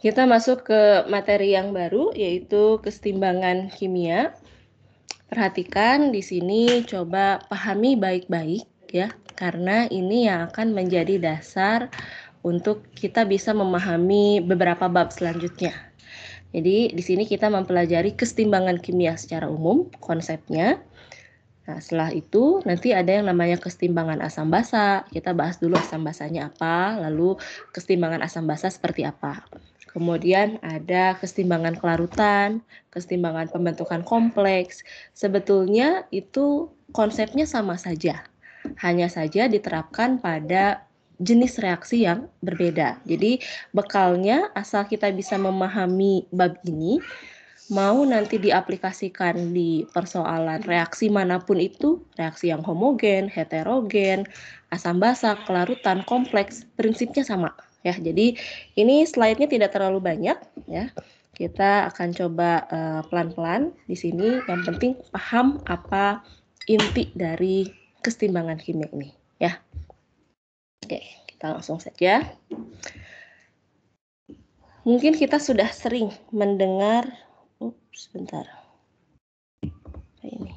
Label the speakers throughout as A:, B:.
A: Kita masuk ke materi yang baru, yaitu kesetimbangan kimia. Perhatikan di sini, coba pahami baik-baik ya, karena ini yang akan menjadi dasar untuk kita bisa memahami beberapa bab selanjutnya. Jadi di sini kita mempelajari kesetimbangan kimia secara umum, konsepnya. Nah, setelah itu nanti ada yang namanya kesetimbangan asam basa. Kita bahas dulu asam basanya apa, lalu kesetimbangan asam basa seperti apa. Kemudian ada kesetimbangan kelarutan, kesetimbangan pembentukan kompleks. Sebetulnya itu konsepnya sama saja, hanya saja diterapkan pada jenis reaksi yang berbeda. Jadi bekalnya asal kita bisa memahami bab ini, mau nanti diaplikasikan di persoalan reaksi manapun itu, reaksi yang homogen, heterogen, asam basa, kelarutan, kompleks, prinsipnya sama ya. Jadi ini slide-nya tidak terlalu banyak ya. Kita akan coba pelan-pelan di sini. Yang penting paham apa inti dari kesetimbangan kimia ini ya. Oke, kita langsung saja. Mungkin kita sudah sering mendengar, sebentar. Ini.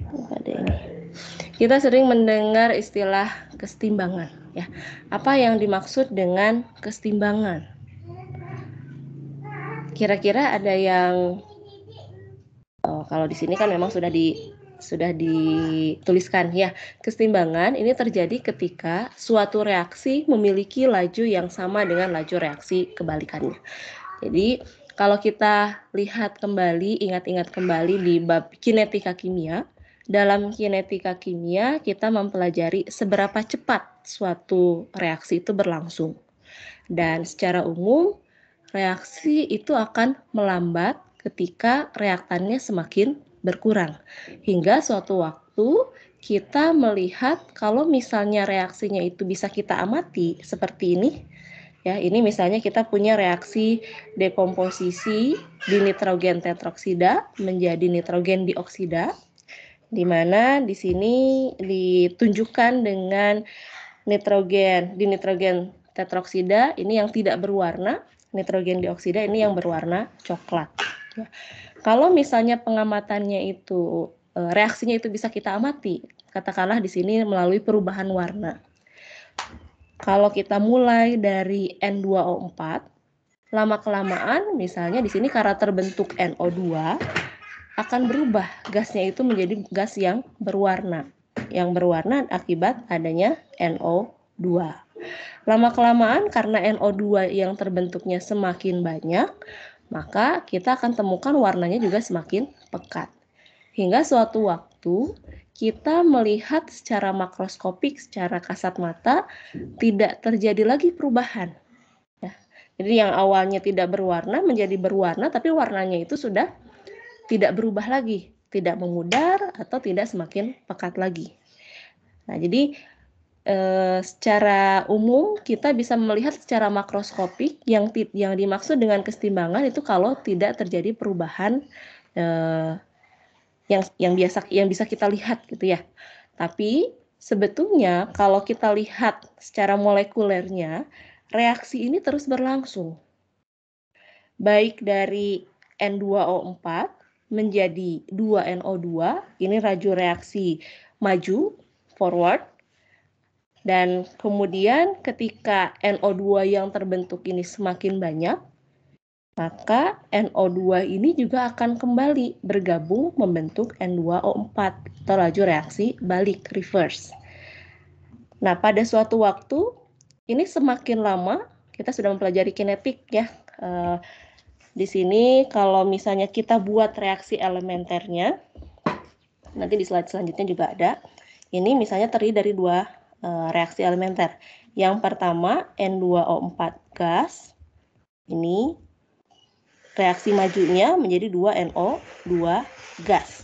A: Ada ini. Kita sering mendengar istilah kesetimbangan ya. Apa yang dimaksud dengan kesetimbangan? Kira-kira ada yang kalau di sini kan memang sudah dituliskan ya. Kesetimbangan ini terjadi ketika suatu reaksi memiliki laju yang sama dengan laju reaksi kebalikannya. Jadi kalau kita lihat kembali, ingat-ingat kembali di bab kinetika kimia, dalam kinetika kimia kita mempelajari seberapa cepat suatu reaksi itu berlangsung. Dan secara umum reaksi itu akan melambat ketika reaktannya semakin berkurang. Hingga suatu waktu kita melihat kalau misalnya reaksinya itu bisa kita amati seperti ini. Ya, ini misalnya kita punya reaksi dekomposisi di nitrogen tetroksida menjadi nitrogen dioksida, di mana di sini ditunjukkan dengan nitrogen tetroksida ini yang tidak berwarna, nitrogen dioksida ini yang berwarna coklat. Ya. Kalau misalnya pengamatannya itu reaksinya itu bisa kita amati, katakanlah di sini melalui perubahan warna. Kalau kita mulai dari N2O4, lama-kelamaan misalnya di sini karena terbentuk NO2 akan berubah gasnya itu menjadi gas yang berwarna. Yang berwarna akibat adanya NO2. Lama-kelamaan karena NO2 yang terbentuknya semakin banyak, maka kita akan temukan warnanya juga semakin pekat. Hingga suatu waktu kita melihat secara makroskopik, secara kasat mata, tidak terjadi lagi perubahan. Ya. Jadi yang awalnya tidak berwarna menjadi berwarna, tapi warnanya itu sudah tidak berubah lagi, tidak memudar atau tidak semakin pekat lagi. Nah, jadi secara umum kita bisa melihat secara makroskopik yang dimaksud dengan kesetimbangan itu kalau tidak terjadi perubahan yang bisa kita lihat gitu ya. Tapi sebetulnya kalau kita lihat secara molekulernya, reaksi ini terus berlangsung. Baik dari N2O4 menjadi 2NO2, ini laju reaksi maju, forward. Dan kemudian ketika NO2 yang terbentuk ini semakin banyak, maka NO2 ini juga akan kembali bergabung membentuk N2O4 atau laju reaksi balik, reverse. Nah, pada suatu waktu ini semakin lama kita sudah mempelajari kinetik ya. Di sini kalau misalnya kita buat reaksi elementernya, nanti di slide selanjutnya juga ada. Ini misalnya terdiri dari dua reaksi elementer. Yang pertama N2O4 gas, ini reaksi majunya menjadi 2NO2 gas.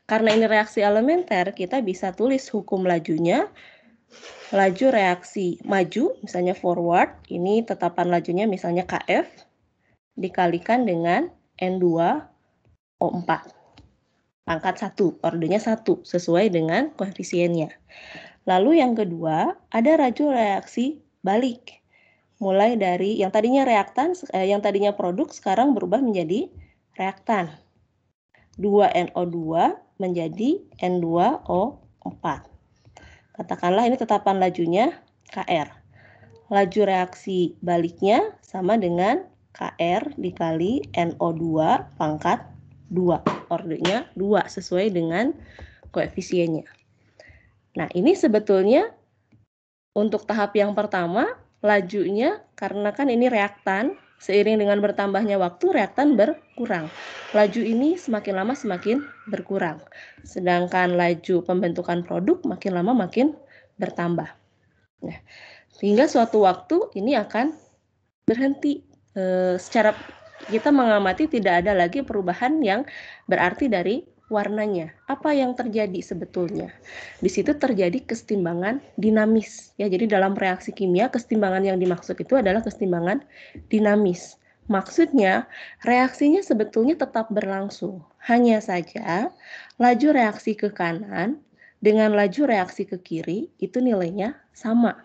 A: Karena ini reaksi elementer, kita bisa tulis hukum lajunya. Laju reaksi maju, misalnya forward, ini tetapan lajunya misalnya KF, dikalikan dengan N2O4. Pangkat 1, ordernya 1, sesuai dengan koefisiennya. Lalu yang kedua, ada laju reaksi balik. Mulai dari yang tadinya yang tadinya produk sekarang berubah menjadi reaktan. 2NO2 menjadi N2O4. Katakanlah ini tetapan lajunya KR. Laju reaksi baliknya sama dengan KR dikali NO2 pangkat 2. Ordenya 2 sesuai dengan koefisiennya. Nah, ini sebetulnya untuk tahap yang pertama, lajunya karena kan ini reaktan, seiring dengan bertambahnya waktu reaktan berkurang. Laju ini semakin lama semakin berkurang. Sedangkan laju pembentukan produk makin lama makin bertambah. Nah, sehingga suatu waktu ini akan berhenti. Secara kita mengamati tidak ada lagi perubahan yang berarti dari warnanya. Apa yang terjadi sebetulnya? Di situ terjadi kesetimbangan dinamis. Ya, jadi dalam reaksi kimia kesetimbangan yang dimaksud itu adalah kesetimbangan dinamis. Maksudnya reaksinya sebetulnya tetap berlangsung. Hanya saja laju reaksi ke kanan dengan laju reaksi ke kiri itu nilainya sama.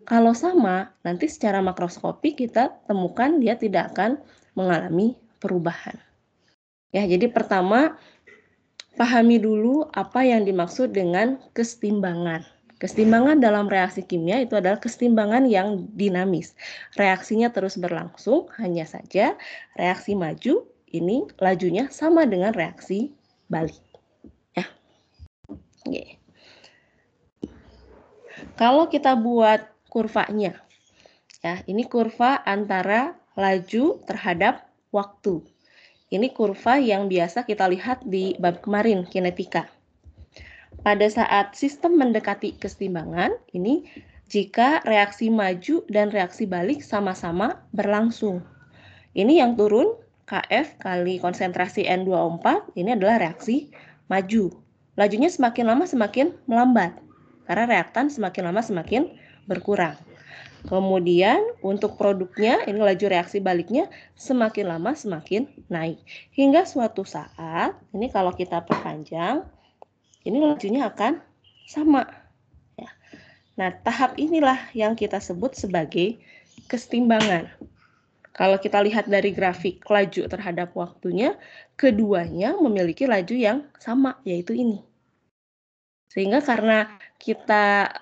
A: Kalau sama, nanti secara makroskopik kita temukan dia tidak akan mengalami perubahan. Ya, jadi pertama pahami dulu apa yang dimaksud dengan kesetimbangan. Kesetimbangan dalam reaksi kimia itu adalah kesetimbangan yang dinamis. Reaksinya terus berlangsung, hanya saja reaksi maju ini lajunya sama dengan reaksi balik. Ya. Oke. Kalau kita buat kurvanya, ya, ini kurva antara laju terhadap waktu. Ini kurva yang biasa kita lihat di bab kemarin, kinetika. Pada saat sistem mendekati kesetimbangan, ini jika reaksi maju dan reaksi balik sama-sama berlangsung. Ini yang turun, Kf kali konsentrasi N2O4, ini adalah reaksi maju. Lajunya semakin lama semakin melambat, karena reaktan semakin lama semakin berkurang. Kemudian untuk produknya, ini laju reaksi baliknya semakin lama semakin naik. Hingga suatu saat, ini kalau kita perpanjang, ini lajunya akan sama. Ya. Nah, tahap inilah yang kita sebut sebagai kesetimbangan. Kalau kita lihat dari grafik laju terhadap waktunya, keduanya memiliki laju yang sama, yaitu ini. Sehingga karena kita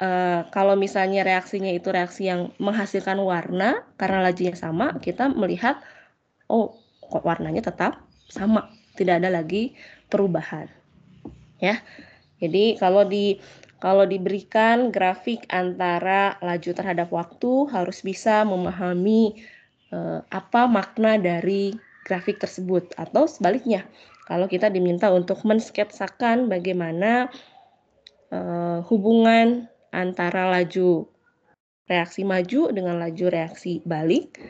A: kalau misalnya reaksinya itu reaksi yang menghasilkan warna, karena lajunya sama, kita melihat, oh kok warnanya tetap sama, tidak ada lagi perubahan. Ya, jadi kalau diberikan grafik antara laju terhadap waktu, harus bisa memahami apa makna dari grafik tersebut. Atau sebaliknya, kalau kita diminta untuk mensketsakan bagaimana hubungan antara laju reaksi maju dengan laju reaksi balik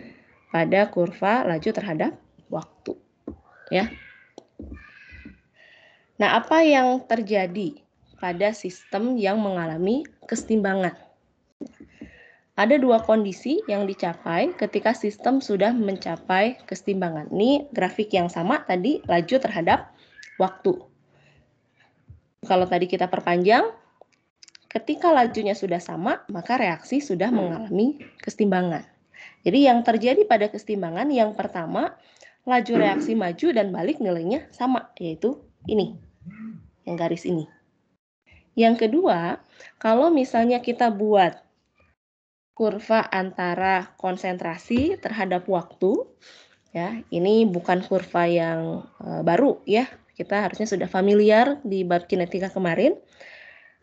A: pada kurva laju terhadap waktu. Ya. Nah, apa yang terjadi pada sistem yang mengalami kesetimbangan? Ada dua kondisi yang dicapai ketika sistem sudah mencapai kesetimbangan. Ini grafik yang sama tadi, laju terhadap waktu. Kalau tadi kita perpanjang, ketika lajunya sudah sama, maka reaksi sudah mengalami kesetimbangan. Jadi yang terjadi pada kesetimbangan yang pertama, laju reaksi maju dan balik nilainya sama, yaitu ini, yang garis ini. Yang kedua, kalau misalnya kita buat kurva antara konsentrasi terhadap waktu, ya, ini bukan kurva yang baru ya, kita harusnya sudah familiar di bab kinetika kemarin.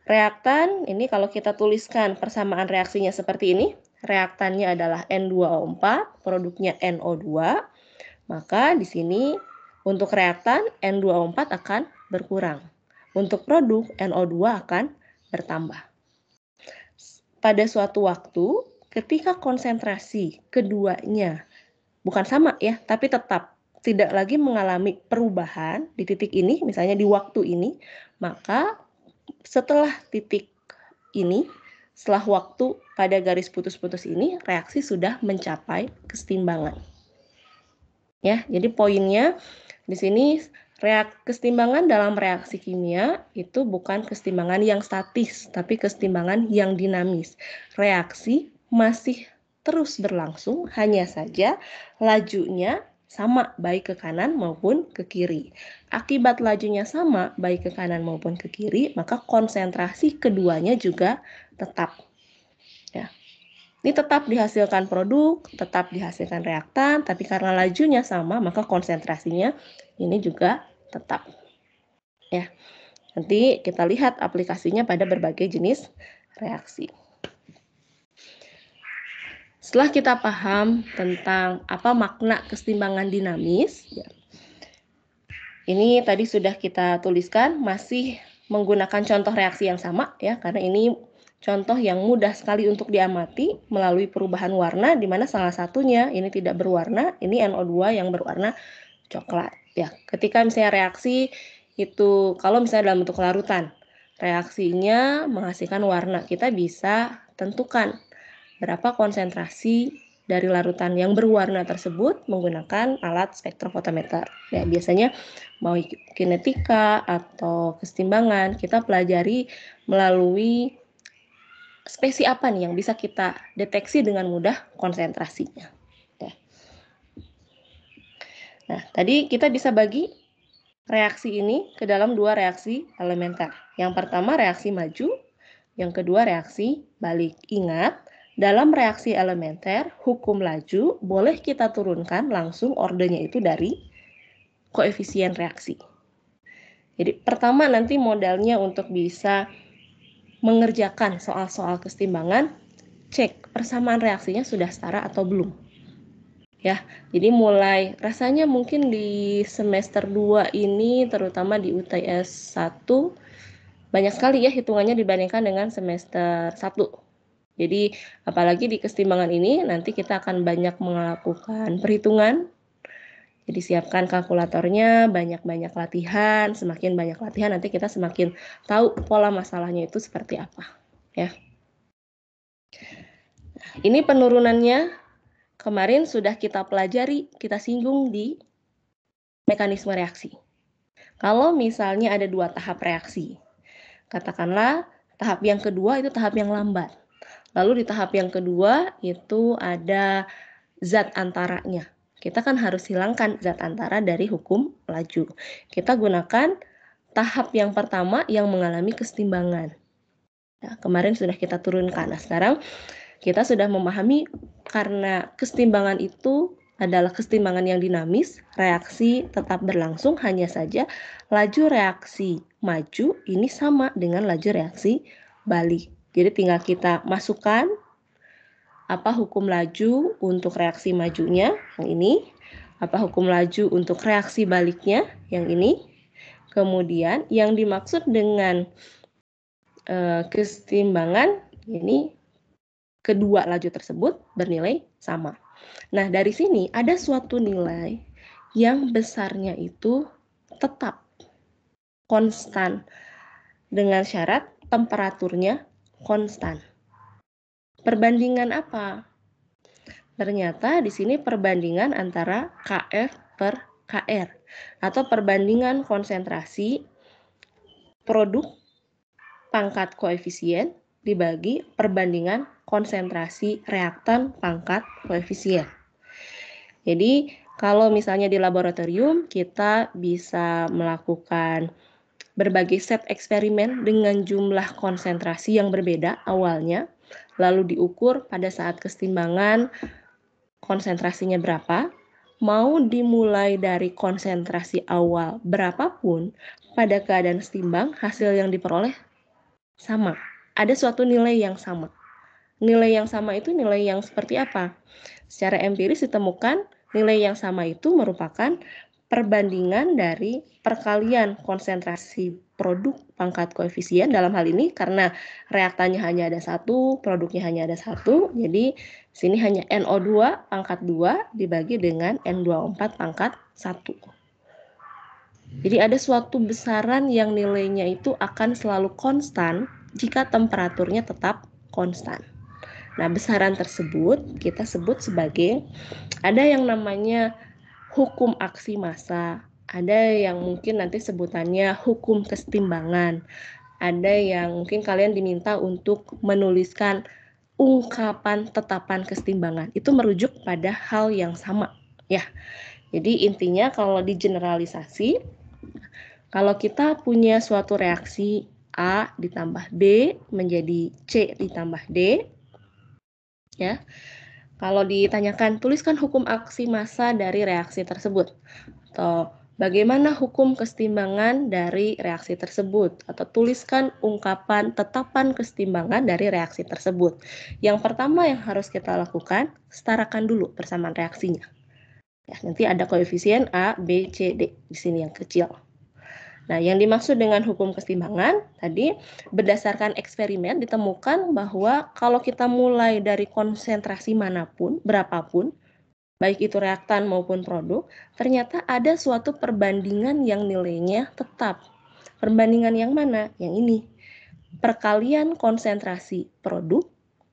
A: Reaktan, ini kalau kita tuliskan persamaan reaksinya seperti ini, reaktannya adalah N2O4, produknya NO2, maka di sini untuk reaktan N2O4 akan berkurang. Untuk produk NO2 akan bertambah. Pada suatu waktu, ketika konsentrasi keduanya bukan sama ya, tapi tetap tidak lagi mengalami perubahan di titik ini, misalnya di waktu ini, maka setelah titik ini, setelah waktu pada garis putus-putus ini, reaksi sudah mencapai kesetimbangan. Ya, jadi poinnya di sini Kesetimbangan dalam reaksi kimia itu bukan kesetimbangan yang statis, tapi kesetimbangan yang dinamis. Reaksi masih terus berlangsung, hanya saja lajunya sama baik ke kanan maupun ke kiri. Akibat lajunya sama baik ke kanan maupun ke kiri, maka konsentrasi keduanya juga tetap. Ya. Ini tetap dihasilkan produk, tetap dihasilkan reaktan, tapi karena lajunya sama, maka konsentrasinya ini juga tetap. Ya, nanti kita lihat aplikasinya pada berbagai jenis reaksi. Setelah kita paham tentang apa makna kesetimbangan dinamis, ya, ini tadi sudah kita tuliskan, masih menggunakan contoh reaksi yang sama, ya, karena ini contoh yang mudah sekali untuk diamati melalui perubahan warna, di mana salah satunya ini tidak berwarna, ini NO2 yang berwarna coklat. Ya, ketika misalnya reaksi itu, kalau misalnya dalam bentuk larutan, reaksinya menghasilkan warna, kita bisa tentukan berapa konsentrasi dari larutan yang berwarna tersebut menggunakan alat spektrofotometer. Ya, biasanya mau kinetika atau kesetimbangan kita pelajari melalui spesies apa nih yang bisa kita deteksi dengan mudah konsentrasinya. Ya. Nah, tadi kita bisa bagi reaksi ini ke dalam dua reaksi elementer. Yang pertama reaksi maju, yang kedua reaksi balik. Ingat, dalam reaksi elementer, hukum laju boleh kita turunkan langsung ordernya itu dari koefisien reaksi. Jadi pertama nanti modalnya untuk bisa mengerjakan soal-soal kesetimbangan, cek persamaan reaksinya sudah setara atau belum. Ya, jadi mulai rasanya mungkin di semester 2 ini, terutama di UTS 1, banyak sekali ya hitungannya dibandingkan dengan semester 1. Jadi apalagi di kesetimbangan ini nanti kita akan banyak melakukan perhitungan. Jadi siapkan kalkulatornya, banyak-banyak latihan, semakin banyak latihan nanti kita semakin tahu pola masalahnya itu seperti apa. Ya. Ini penurunannya kemarin sudah kita pelajari, kita singgung di mekanisme reaksi. Kalau misalnya ada 2 tahap reaksi, katakanlah tahap yang kedua itu tahap yang lambat. Lalu di tahap yang kedua itu ada zat antaranya. Kita kan harus hilangkan zat antara dari hukum laju. Kita gunakan tahap yang pertama yang mengalami kesetimbangan. Nah, kemarin sudah kita turunkan. Nah, sekarang kita sudah memahami karena kesetimbangan itu adalah kesetimbangan yang dinamis, reaksi tetap berlangsung, hanya saja laju reaksi maju ini sama dengan laju reaksi balik. Jadi tinggal kita masukkan apa hukum laju untuk reaksi majunya, yang ini, apa hukum laju untuk reaksi baliknya, yang ini. Kemudian yang dimaksud dengan kesetimbangan ini kedua laju tersebut bernilai sama. Nah, dari sini ada suatu nilai yang besarnya itu tetap konstan dengan syarat temperaturnya konstan. Perbandingan apa? Ternyata di sini perbandingan antara Kf per Kr atau perbandingan konsentrasi produk pangkat koefisien dibagi perbandingan konsentrasi reaktan pangkat koefisien. Jadi kalau misalnya di laboratorium kita bisa melakukan berbagai set eksperimen dengan jumlah konsentrasi yang berbeda awalnya, lalu diukur pada saat kesetimbangan konsentrasinya berapa, mau dimulai dari konsentrasi awal berapapun, pada keadaan setimbang hasil yang diperoleh sama. Ada suatu nilai yang sama. Nilai yang sama itu nilai yang seperti apa? Secara empiris ditemukan nilai yang sama itu merupakan perbandingan dari perkalian konsentrasi produk pangkat koefisien. Dalam hal ini karena reaktannya hanya ada satu, produknya hanya ada satu, jadi sini hanya NO2 pangkat 2 dibagi dengan N24 pangkat 1. Jadi ada suatu besaran yang nilainya itu akan selalu konstan jika temperaturnya tetap konstan. Nah, besaran tersebut kita sebut sebagai, ada yang namanya hukum aksi massa, Ada yang mungkin nanti sebutannya hukum kesetimbangan. Ada yang mungkin kalian diminta untuk menuliskan ungkapan tetapan kesetimbangan. Itu merujuk pada hal yang sama, ya. Jadi intinya kalau digeneralisasi, kalau kita punya suatu reaksi A ditambah B menjadi C ditambah D, ya. Kalau ditanyakan, tuliskan hukum aksi massa dari reaksi tersebut. Atau bagaimana hukum kesetimbangan dari reaksi tersebut. Atau tuliskan ungkapan tetapan kesetimbangan dari reaksi tersebut. Yang pertama yang harus kita lakukan, setarakan dulu persamaan reaksinya. Ya, nanti ada koefisien A, B, C, D di sini yang kecil. Nah, yang dimaksud dengan hukum kesetimbangan tadi berdasarkan eksperimen ditemukan bahwa kalau kita mulai dari konsentrasi manapun, berapapun, baik itu reaktan maupun produk, ternyata ada suatu perbandingan yang nilainya tetap. Perbandingan yang mana? Yang ini. Perkalian konsentrasi produk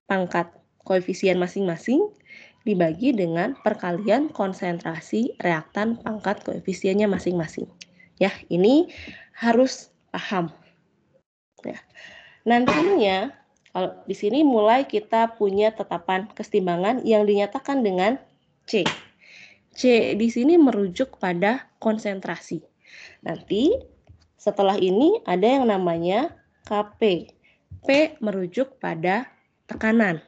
A: pangkat koefisien masing-masing dibagi dengan perkalian konsentrasi reaktan pangkat koefisiennya masing-masing. Ya, ini harus paham. Ya. Nantinya kalau di sini mulai kita punya tetapan kesetimbangan yang dinyatakan dengan C. C di sini merujuk pada konsentrasi. Nanti setelah ini ada yang namanya Kp. P merujuk pada tekanan.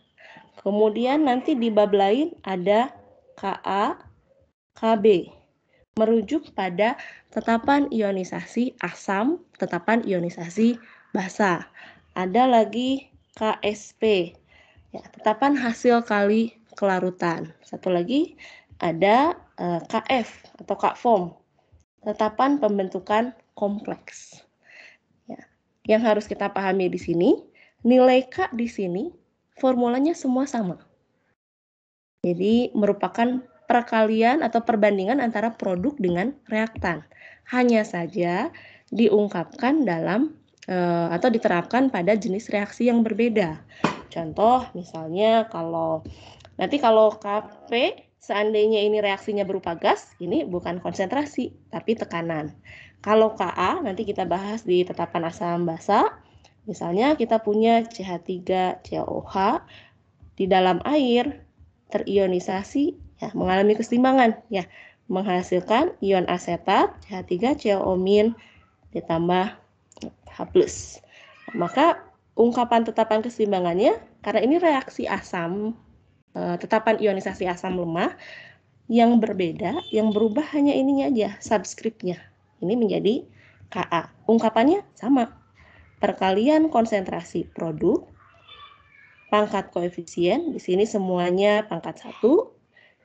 A: Kemudian nanti di bab lain ada Ka, Kb. Merujuk pada tetapan ionisasi asam, tetapan ionisasi basa. Ada lagi KSP, ya, tetapan hasil kali kelarutan. Satu lagi ada KF atau KFOM, tetapan pembentukan kompleks. Ya. Yang harus kita pahami di sini, nilai K di sini formulanya semua sama. Jadi merupakan perkalian atau perbandingan antara produk dengan reaktan. Hanya saja diungkapkan dalam atau diterapkan pada jenis reaksi yang berbeda. Contoh misalnya kalau Kp seandainya ini reaksinya berupa gas, ini bukan konsentrasi tapi tekanan. Kalau Ka nanti kita bahas di tetapan asam basa. Misalnya kita punya CH3COH di dalam air terionisasi, ya, mengalami kesetimbangan, ya, menghasilkan ion asetat CH3COO- ditambah H+. Maka ungkapan tetapan kesetimbangannya karena ini reaksi asam, tetapan ionisasi asam lemah yang berbeda, yang berubah hanya ininya aja, subskripnya. Ini menjadi Ka. Ungkapannya sama. Perkalian konsentrasi produk pangkat koefisien, di sini semuanya pangkat 1,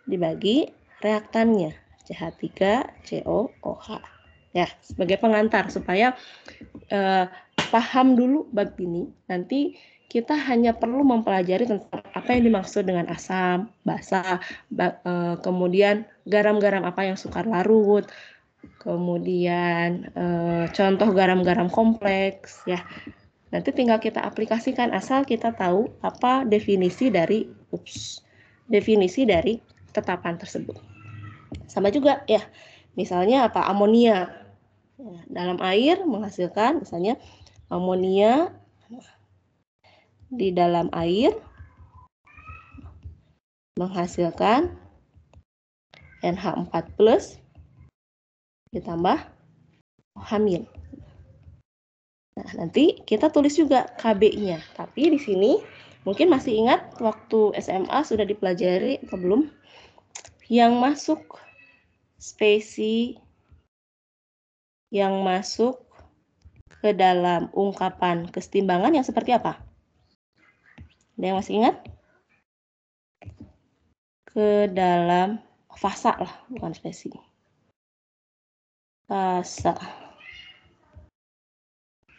A: dibagi reaktannya, CH3COOH. Ya, sebagai pengantar supaya paham dulu bab ini, nanti kita hanya perlu mempelajari tentang apa yang dimaksud dengan asam, basa, kemudian garam-garam apa yang sukar larut, kemudian contoh garam-garam kompleks, ya. Nanti tinggal kita aplikasikan asal kita tahu apa definisi dari tetapan tersebut. Sama juga ya, misalnya apa, amonia. Dalam air menghasilkan misalnya amonia di dalam air menghasilkan NH4+ ditambah OH-. Nah, nanti kita tulis juga Kb-nya. Tapi di sini mungkin masih ingat waktu SMA sudah dipelajari atau belum? Yang masuk spesi yang masuk ke dalam ungkapan kesetimbangan yang seperti apa? Ada yang masih ingat? Ke dalam fasa lah, bukan spesi.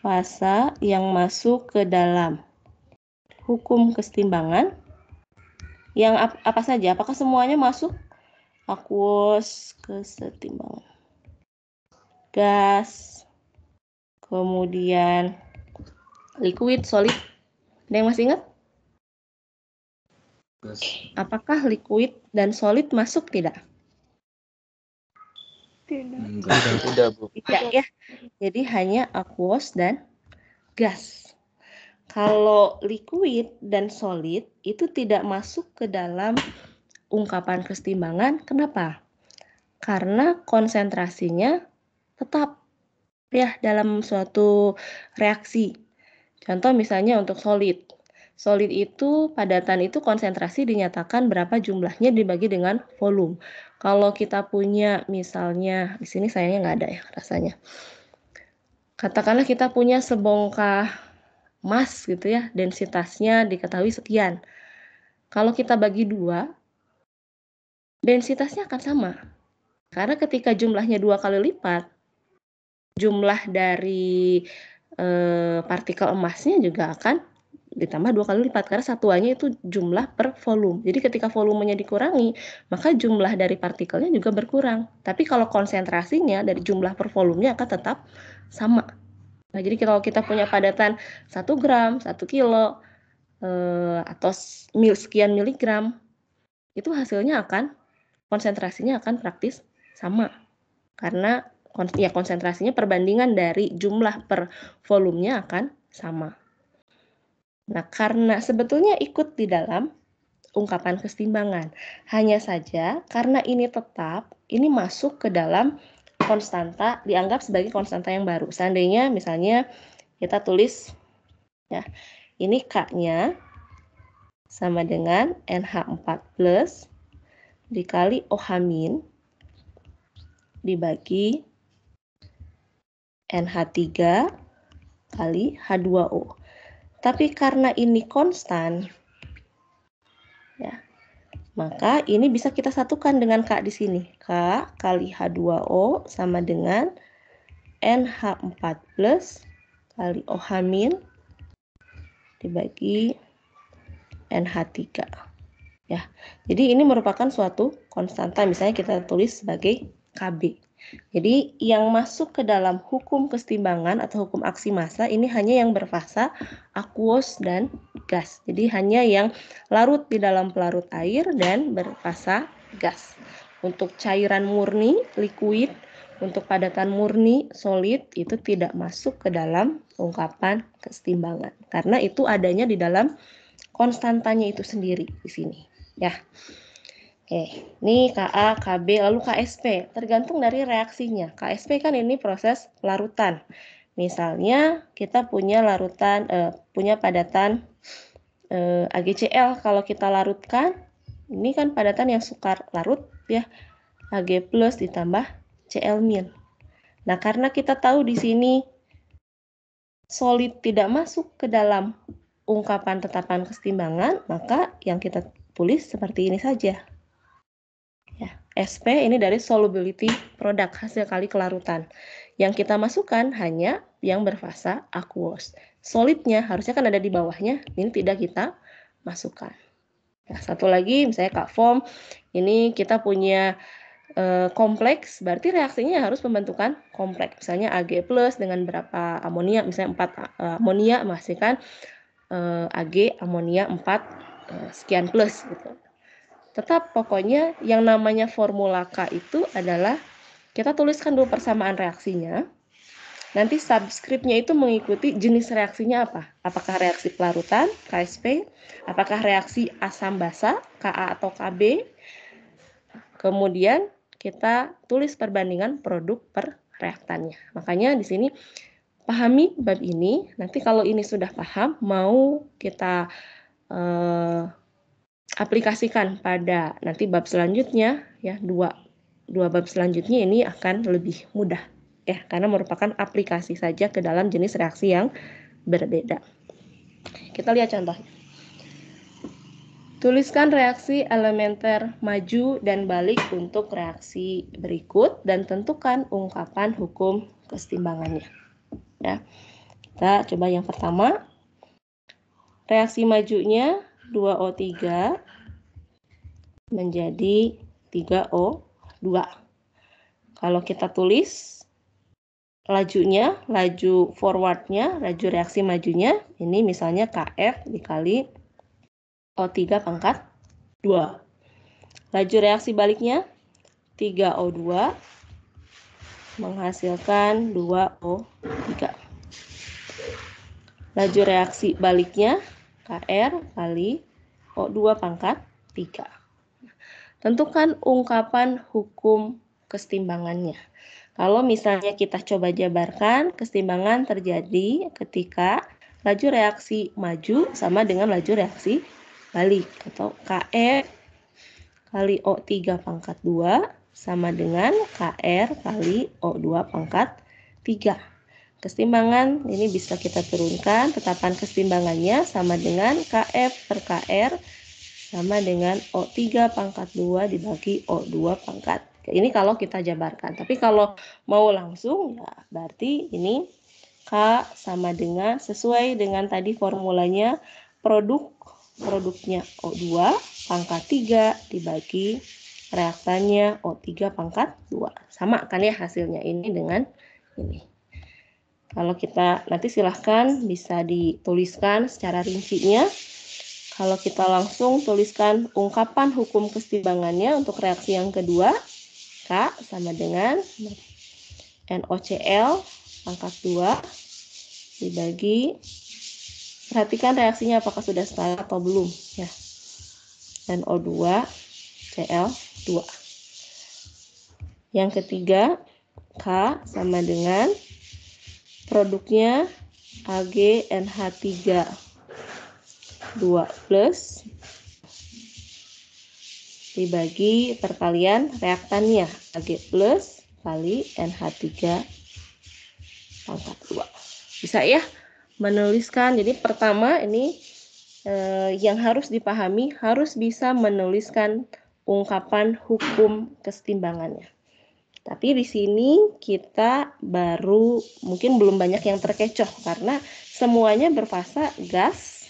A: Fasa yang masuk ke dalam hukum kesetimbangan yang apa saja? Apakah semuanya masuk? Aqueous kesetimbangan, gas, kemudian liquid, solid. Ada yang masih ingat? Apakah liquid dan solid masuk tidak?
B: Tidak, Bu.
A: Tidak ya. Jadi hanya aqueous dan gas. Kalau liquid dan solid itu tidak masuk ke dalam ungkapan kesetimbangan. Kenapa? Karena konsentrasinya tetap ya dalam suatu reaksi. Contoh misalnya untuk solid. Solid itu padatan itu konsentrasi dinyatakan berapa jumlahnya dibagi dengan volume. Kalau kita punya misalnya di sini sayangnya nggak ada ya rasanya. Katakanlah kita punya sebongkah emas gitu ya, densitasnya diketahui sekian. Kalau kita bagi 2, densitasnya akan sama. Karena ketika jumlahnya 2 kali lipat, jumlah dari partikel emasnya juga akan ditambah 2 kali lipat karena satuannya itu jumlah per volume. Jadi ketika volumenya dikurangi, maka jumlah dari partikelnya juga berkurang. Tapi kalau konsentrasinya dari jumlah per volumenya akan tetap sama. Nah, jadi kalau kita punya padatan 1 gram, 1 kilo, atau sekian miligram, itu hasilnya akan konsentrasinya akan praktis sama. Karena ya konsentrasinya perbandingan dari jumlah per volumenya akan sama. Nah, karena sebetulnya ikut di dalam ungkapan kesetimbangan. Hanya saja karena ini tetap, ini masuk ke dalam konstanta, dianggap sebagai konstanta yang baru. Seandainya misalnya kita tulis ya, ini K-nya sama dengan NH4+ dikali OH- dibagi NH3 kali H2O. Tapi karena ini konstan, ya, maka ini bisa kita satukan dengan K di sini. K kali H2O sama dengan NH4+ kali OH- dibagi NH3. Ya, jadi ini merupakan suatu konstanta, misalnya kita tulis sebagai Kb. Jadi yang masuk ke dalam hukum kesetimbangan atau hukum aksi massa ini hanya yang berfasa aqueous dan gas. Jadi hanya yang larut di dalam pelarut air dan berfasa gas. Untuk cairan murni, liquid, untuk padatan murni, solid, itu tidak masuk ke dalam ungkapan kesetimbangan. Karena itu adanya di dalam konstantanya itu sendiri di sini. Ya. Oke, ini Ka, Kb, lalu Ksp. Tergantung dari reaksinya. Ksp kan ini proses larutan. Misalnya kita punya larutan, punya padatan AgCl. Kalau kita larutkan, ini kan padatan yang sukar larut ya, Ag+ ditambah Cl-. Nah, karena kita tahu di sini solid tidak masuk ke dalam ungkapan tetapan kesetimbangan, maka yang kita tulis seperti ini saja. Ya, SP ini dari solubility product, hasil kali kelarutan. Yang kita masukkan hanya yang berfasa aqueous. Solidnya harusnya kan ada di bawahnya, ini tidak kita masukkan. Nah, satu lagi misalnya K-form, ini kita punya kompleks, berarti reaksinya harus pembentukan kompleks. Misalnya Ag+ dengan berapa amonia, misalnya 4 amonia menghasilkan Ag amonia 4 sekian plus gitu. Tetap pokoknya yang namanya formula K itu adalah kita tuliskan dulu persamaan reaksinya. Nanti subskripnya itu mengikuti jenis reaksinya apa? Apakah reaksi pelarutan, Ksp, apakah reaksi asam basa, Ka atau Kb. Kemudian kita tulis perbandingan produk per reaktannya. Makanya di sini pahami bab ini. Nanti kalau ini sudah paham, mau kita aplikasikan pada nanti bab selanjutnya ya, dua bab selanjutnya ini akan lebih mudah ya, karena merupakan aplikasi saja ke dalam jenis reaksi yang berbeda. Kita lihat contohnya. Tuliskan reaksi elementer maju dan balik untuk reaksi berikut dan tentukan ungkapan hukum kesetimbangannya. Ya. Kita coba yang pertama. Reaksi majunya 2O3 menjadi 3O2. Kalau kita tulis lajunya, laju forwardnya, laju reaksi majunya, ini misalnya Kf dikali O3 pangkat 2. Laju reaksi baliknya 3O2 menghasilkan 2O3. Laju reaksi baliknya Kr kali O2 pangkat 3. Tentukan ungkapan hukum kesetimbangannya. Kalau misalnya kita coba jabarkan, kesetimbangan terjadi ketika laju reaksi maju sama dengan laju reaksi balik, atau Kr kali O3 pangkat 2 sama dengan Kr kali O2 pangkat 3. Kesetimbangan ini bisa kita turunkan, tetapan kesetimbangannya sama dengan Kf per Kr sama dengan O3 pangkat 2 dibagi O2 pangkat. Ini kalau kita jabarkan. Tapi kalau mau langsung, ya berarti ini K sama dengan, sesuai dengan tadi formulanya, produknya O2 pangkat 3 dibagi reaktannya O3 pangkat 2. Sama kan ya hasilnya ini dengan ini. Kalau kita nanti silahkan bisa dituliskan secara rincinya. Kalau kita langsung tuliskan ungkapan hukum kesetimbangannya untuk reaksi yang kedua, K sama dengan NOCl pangkat 2 dibagi, perhatikan reaksinya apakah sudah setara atau belum ya, NO2 Cl2. Yang ketiga, K sama dengan produknya AgNH3 2 plus dibagi perkalian reaktannya Ag plus kali NH3 pangkat 2. Bisa ya menuliskan. Jadi pertama ini yang harus dipahami, harus bisa menuliskan ungkapan hukum kesetimbangannya. Tapi di sini kita baru mungkin belum banyak yang terkecoh karena semuanya berfasa gas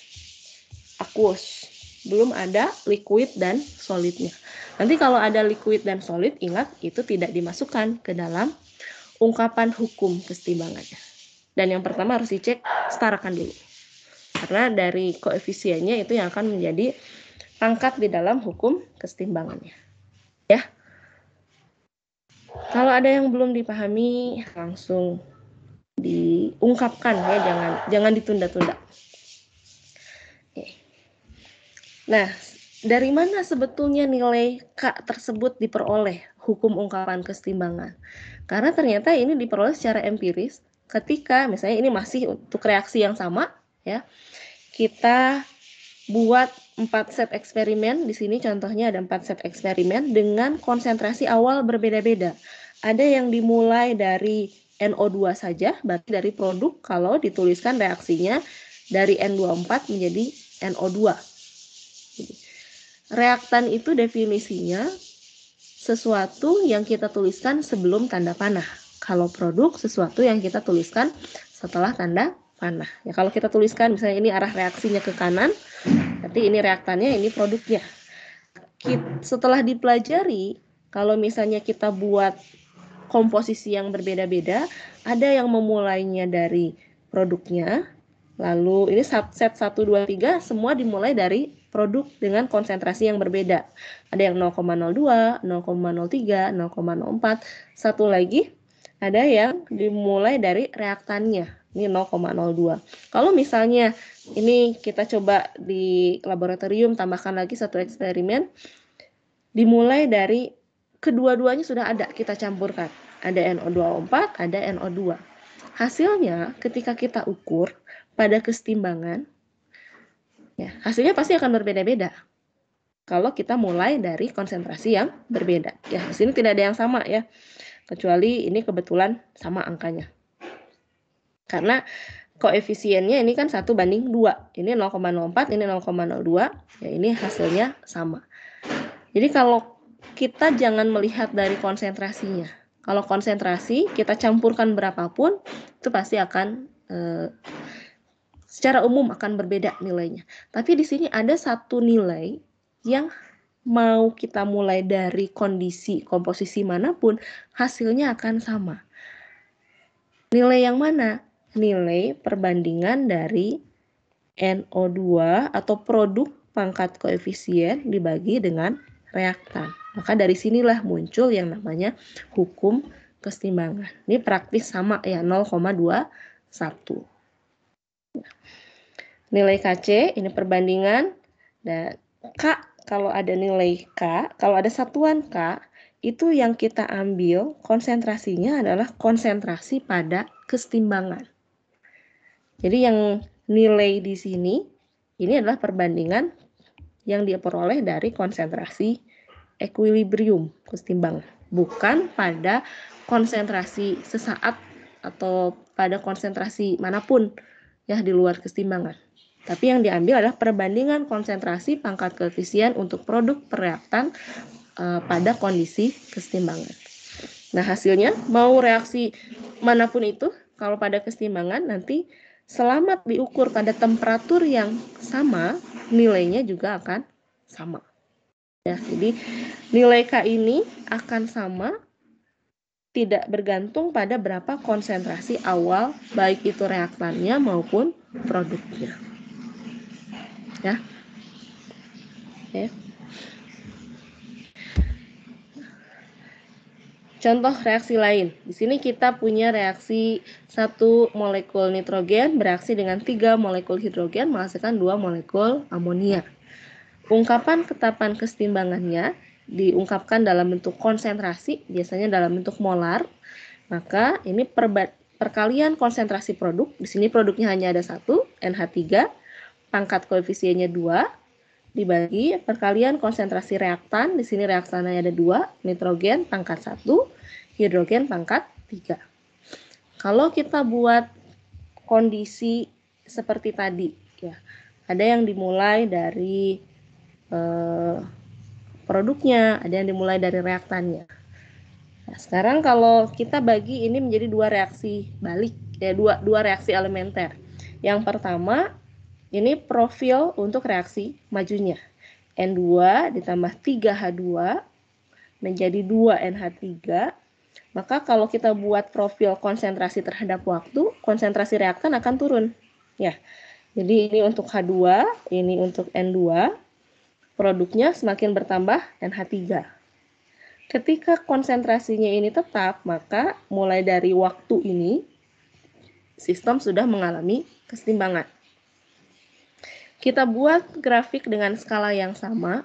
A: aqueous. Belum ada liquid dan solidnya. Nanti kalau ada liquid dan solid, ingat itu tidak dimasukkan ke dalam ungkapan hukum kesetimbangannya. Dan yang pertama harus dicek, setarakan dulu. Karena dari koefisiennya itu yang akan menjadi pangkat di dalam hukum kesetimbangannya. Ya. Kalau ada yang belum dipahami, langsung diungkapkan ya, jangan ditunda-tunda. Nah, dari mana sebetulnya nilai K tersebut diperoleh, hukum ungkapan kesetimbangan? Karena ternyata ini diperoleh secara empiris ketika misalnya ini masih untuk reaksi yang sama ya. Kita buat 4 set eksperimen, di sini contohnya ada 4 set eksperimen dengan konsentrasi awal berbeda-beda. Ada yang dimulai dari NO2 saja, berarti dari produk kalau dituliskan reaksinya dari N24 menjadi NO2. Reaktan itu definisinya sesuatu yang kita tuliskan sebelum tanda panah. Kalau produk, sesuatu yang kita tuliskan setelah tanda panah. Ya, kalau kita tuliskan misalnya ini arah reaksinya ke kanan, berarti ini reaktannya, ini produknya. Setelah dipelajari, kalau misalnya kita buat komposisi yang berbeda-beda, ada yang memulainya dari produknya, lalu ini set 1, 2, 3 semua dimulai dari produk dengan konsentrasi yang berbeda. Ada yang 0,02, 0,03, 0,04. Satu lagi ada yang dimulai dari reaktannya. Ini 0,02. Kalau misalnya ini kita coba di laboratorium, tambahkan lagi satu eksperimen, dimulai dari kedua-duanya sudah ada, kita campurkan. Ada NO24, ada NO2. Hasilnya ketika kita ukur pada kesetimbangan, ya, hasilnya pasti akan berbeda-beda. Kalau kita mulai dari konsentrasi yang berbeda. Ya, di sini tidak ada yang sama ya. Kecuali ini kebetulan sama angkanya. Karena koefisiennya ini kan 1:2. Ini 0,04, ini 0,02. Ya, ini hasilnya sama. Jadi kalau kita jangan melihat dari konsentrasinya. Kalau konsentrasi kita campurkan berapapun, itu pasti akan secara umum akan berbeda nilainya. Tapi di sini ada satu nilai yang mau kita mulai dari kondisi komposisi manapun, hasilnya akan sama. Nilai yang mana? Nilai perbandingan dari NO2 atau produk pangkat koefisien dibagi dengan reaktan. Maka dari sinilah muncul yang namanya hukum kesetimbangan. Ini praktis sama ya, 0,21. Nilai KC ini perbandingan, dan K kalau ada nilai K, kalau ada satuan K, itu yang kita ambil konsentrasinya adalah konsentrasi pada kesetimbangan. Jadi yang nilai di sini ini adalah perbandingan yang diperoleh dari konsentrasi equilibrium kesetimbangan, bukan pada konsentrasi sesaat atau pada konsentrasi manapun ya di luar kesetimbangan. Tapi yang diambil adalah perbandingan konsentrasi pangkat koefisien untuk produk reaktan pada kondisi kesetimbangan. Nah, hasilnya mau reaksi manapun itu, kalau pada kesetimbangan nanti selama diukur pada temperatur yang sama, nilainya juga akan sama. Ya, jadi nilai K ini akan sama, tidak bergantung pada berapa konsentrasi awal, baik itu reaktannya maupun produknya. Ya. Oke. Contoh reaksi lain. Di sini kita punya reaksi 1 molekul nitrogen bereaksi dengan 3 molekul hidrogen menghasilkan 2 molekul amonia. Ungkapan ketetapan kesetimbangannya diungkapkan dalam bentuk konsentrasi, biasanya dalam bentuk molar. Maka ini perkalian konsentrasi produk. Di sini produknya hanya ada 1, NH3, pangkat koefisiennya 2, dibagi perkalian konsentrasi reaktan. Di sini reaktannya ada 2, nitrogen pangkat 1, hidrogen pangkat 3. Kalau kita buat kondisi seperti tadi, ya, ada yang dimulai dari produknya, ada yang dimulai dari reaktannya. Nah, sekarang kalau kita bagi ini menjadi 2 reaksi balik, ya, dua reaksi elementer. Yang pertama ini profil untuk reaksi majunya. N2 ditambah 3H2 menjadi 2NH3. Maka kalau kita buat profil konsentrasi terhadap waktu, konsentrasi reaktan akan turun. Ya. Jadi ini untuk H2, ini untuk N2. Produknya semakin bertambah NH3. Ketika konsentrasinya ini tetap, maka mulai dari waktu ini sistem sudah mengalami kesetimbangan. Kita buat grafik dengan skala yang sama,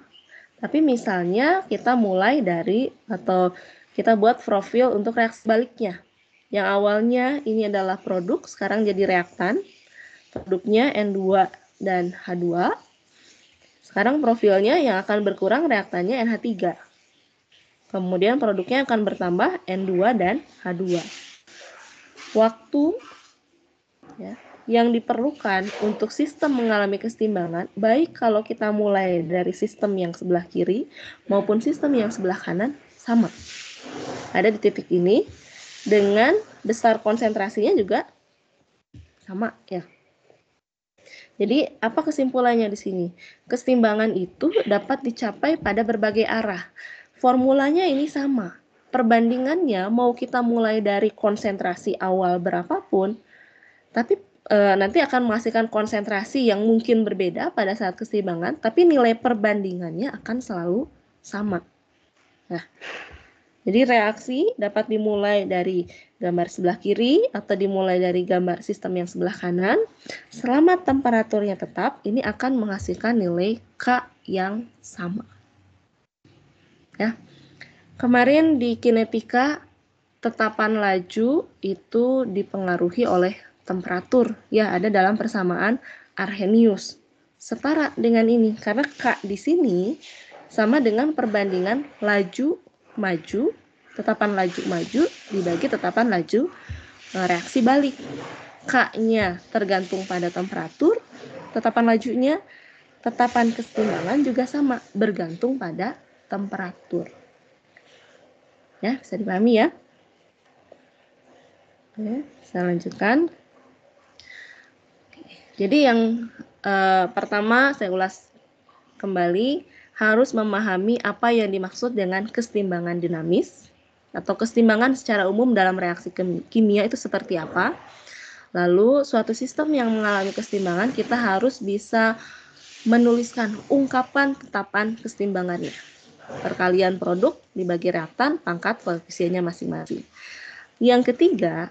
A: tapi misalnya kita mulai dari atau kita buat profil untuk reaksi baliknya. Yang awalnya ini adalah produk, sekarang jadi reaktan. Produknya N2 dan H2. Sekarang profilnya yang akan berkurang reaktannya NH3. Kemudian produknya akan bertambah N2 dan H2. Waktu ya, yang diperlukan untuk sistem mengalami kesetimbangan, baik kalau kita mulai dari sistem yang sebelah kiri maupun sistem yang sebelah kanan, sama. Ada di titik ini, dengan besar konsentrasinya juga sama ya. Jadi apa kesimpulannya di sini? Kesetimbangan itu dapat dicapai pada berbagai arah. Formulanya ini sama. Perbandingannya mau kita mulai dari konsentrasi awal berapapun, tapi nanti akan menghasilkan konsentrasi yang mungkin berbeda pada saat kesetimbangan, tapi nilai perbandingannya akan selalu sama. Nah, jadi reaksi dapat dimulai dari gambar sebelah kiri atau dimulai dari gambar sistem yang sebelah kanan. Selama temperaturnya tetap, ini akan menghasilkan nilai K yang sama. Ya. Kemarin di kinetika, tetapan laju itu dipengaruhi oleh temperatur. Ya, ada dalam persamaan Arrhenius. Setara dengan ini, karena K di sini sama dengan perbandingan laju maju, tetapan laju maju dibagi tetapan laju reaksi balik. K-nya tergantung pada temperatur, tetapan lajunya, tetapan kesetimbangan juga sama, bergantung pada temperatur. Ya, bisa dipahami ya? Oke, saya lanjutkan. Jadi yang pertama saya ulas kembali, harus memahami apa yang dimaksud dengan kesetimbangan dinamis atau kesetimbangan secara umum dalam reaksi kimia itu seperti apa. Lalu suatu sistem yang mengalami kesetimbangan kita harus bisa menuliskan ungkapan tetapan kesetimbangannya. Perkalian produk dibagi reaktan, pangkat koefisiennya masing-masing. Yang ketiga,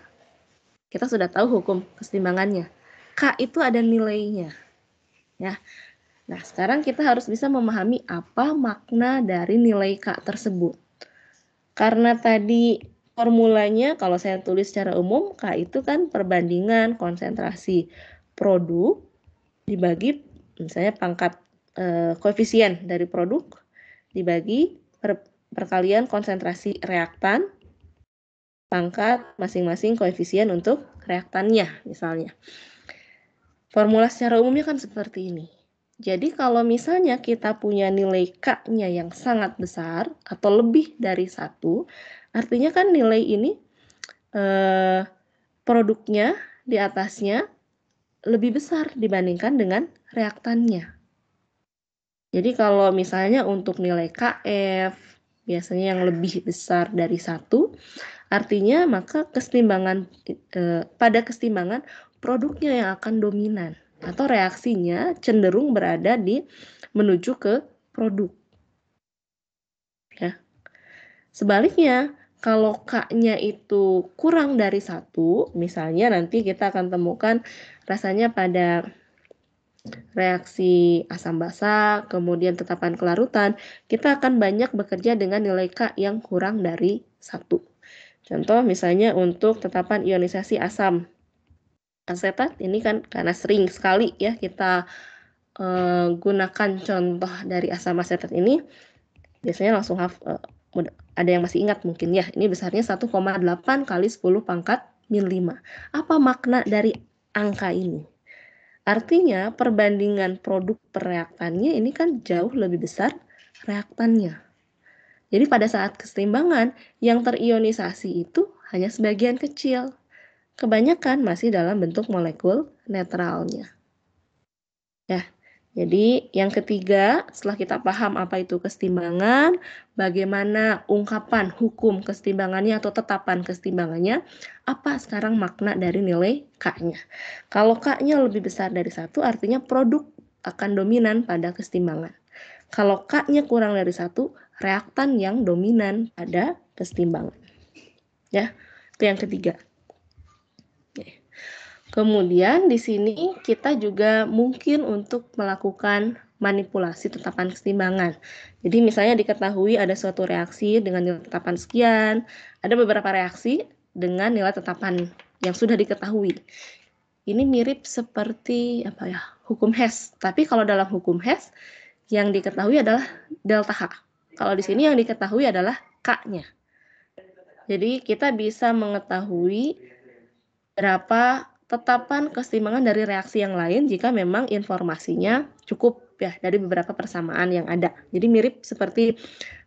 A: kita sudah tahu hukum kesetimbangannya. K itu ada nilainya. Ya. Nah, sekarang kita harus bisa memahami apa makna dari nilai K tersebut. Karena tadi formulanya kalau saya tulis secara umum, K itu kan perbandingan konsentrasi produk dibagi misalnya pangkat koefisien dari produk dibagi perkalian konsentrasi reaktan pangkat masing-masing koefisien untuk reaktannya misalnya. Formula secara umumnya kan seperti ini. Jadi kalau misalnya kita punya nilai K-nya yang sangat besar atau lebih dari 1, artinya kan nilai ini produknya di atasnya lebih besar dibandingkan dengan reaktannya. Jadi kalau misalnya untuk nilai KF biasanya yang lebih besar dari 1, artinya maka pada kesetimbangan produknya yang akan dominan atau reaksinya cenderung berada di menuju ke produk. Ya. Sebaliknya, kalau K-nya itu kurang dari 1, misalnya nanti kita akan temukan rasanya pada reaksi asam basa, kemudian tetapan kelarutan, kita akan banyak bekerja dengan nilai K yang kurang dari 1. Contoh misalnya untuk tetapan ionisasi asam asetat, ini kan karena sering sekali ya kita gunakan contoh dari asam asetat ini, biasanya langsung ada yang masih ingat mungkin ya, ini besarnya 1,8 kali 10 pangkat min 5. Apa makna dari angka ini? Artinya perbandingan produk per reaktannya ini kan jauh lebih besar reaktannya. Jadi pada saat kesetimbangan yang terionisasi itu hanya sebagian kecil. Kebanyakan masih dalam bentuk molekul netralnya. Ya, jadi yang ketiga, setelah kita paham apa itu kesetimbangan, bagaimana ungkapan hukum kesetimbangannya atau tetapan kesetimbangannya, apa sekarang makna dari nilai K-nya. Kalau K-nya lebih besar dari 1, artinya produk akan dominan pada kesetimbangan. Kalau K-nya kurang dari 1, reaktan yang dominan pada kesetimbangan. Ya, itu yang ketiga. Kemudian di sini kita juga mungkin untuk melakukan manipulasi tetapan kesetimbangan. Jadi misalnya diketahui ada suatu reaksi dengan nilai tetapan sekian, ada beberapa reaksi dengan nilai tetapan yang sudah diketahui. Ini mirip seperti hukum Hess. Tapi kalau dalam hukum Hess yang diketahui adalah delta H. Kalau di sini yang diketahui adalah K-nya. Jadi kita bisa mengetahui berapa tetapan kesetimbangan dari reaksi yang lain jika memang informasinya cukup ya dari beberapa persamaan yang ada. Jadi mirip seperti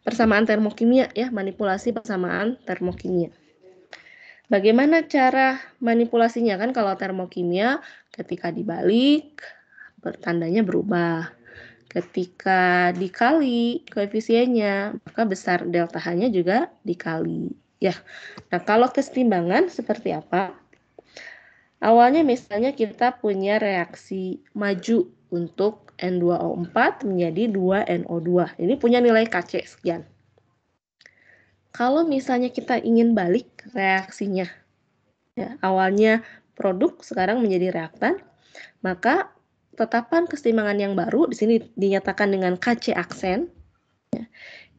A: persamaan termokimia ya, manipulasi persamaan termokimia. Bagaimana cara manipulasinya? Kan kalau termokimia ketika dibalik tandanya berubah. Ketika dikali koefisiennya, maka besar delta H-nya juga dikali ya. Nah, kalau kesetimbangan seperti apa? Awalnya misalnya kita punya reaksi maju untuk N2O4 menjadi 2NO2. Ini punya nilai Kc sekian. Kalau misalnya kita ingin balik reaksinya, ya, awalnya produk sekarang menjadi reaktan, maka tetapan kesetimbangan yang baru di sini dinyatakan dengan Kc aksen. Ya.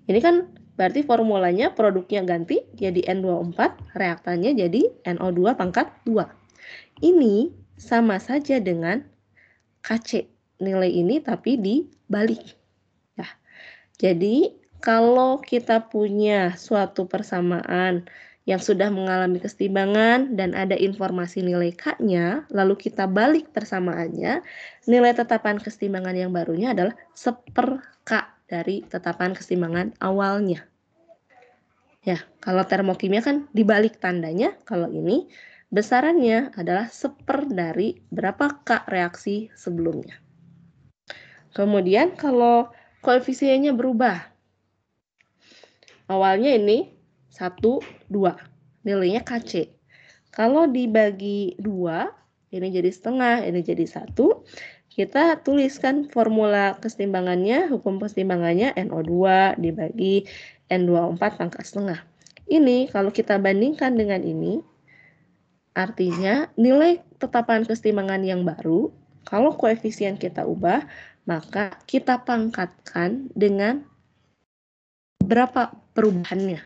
A: Ini kan berarti formulanya produknya ganti jadi N2O4, reaktannya jadi NO2 pangkat 2. Ini sama saja dengan Kc nilai ini tapi dibalik. Ya. Jadi kalau kita punya suatu persamaan yang sudah mengalami kesetimbangan dan ada informasi nilai K-nya, lalu kita balik persamaannya, nilai tetapan kesetimbangan yang barunya adalah 1/K dari tetapan kesetimbangan awalnya. Ya, kalau termokimia kan dibalik tandanya, kalau ini besarannya adalah 1/4 dari berapa K reaksi sebelumnya. Kemudian kalau koefisiennya berubah, awalnya ini 1, 2, nilainya Kc. Kalau dibagi 2, ini jadi setengah, ini jadi 1, kita tuliskan formula kesetimbangannya, hukum kesetimbangannya NO2 dibagi N24 pangkat setengah. Ini kalau kita bandingkan dengan ini, artinya nilai tetapan kesetimbangan yang baru, kalau koefisien kita ubah, maka kita pangkatkan dengan berapa perubahannya.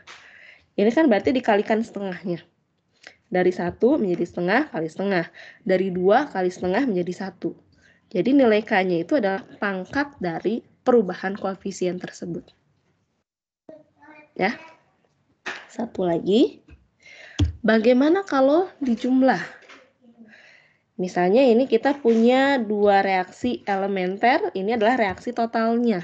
A: Ini kan berarti dikalikan setengahnya. Dari 1 menjadi setengah kali setengah. Dari 2 kali setengah menjadi 1. Jadi nilai K-nya itu adalah pangkat dari perubahan koefisien tersebut. Ya. Satu lagi. Bagaimana kalau dijumlah? Misalnya ini kita punya 2 reaksi elementer, ini adalah reaksi totalnya.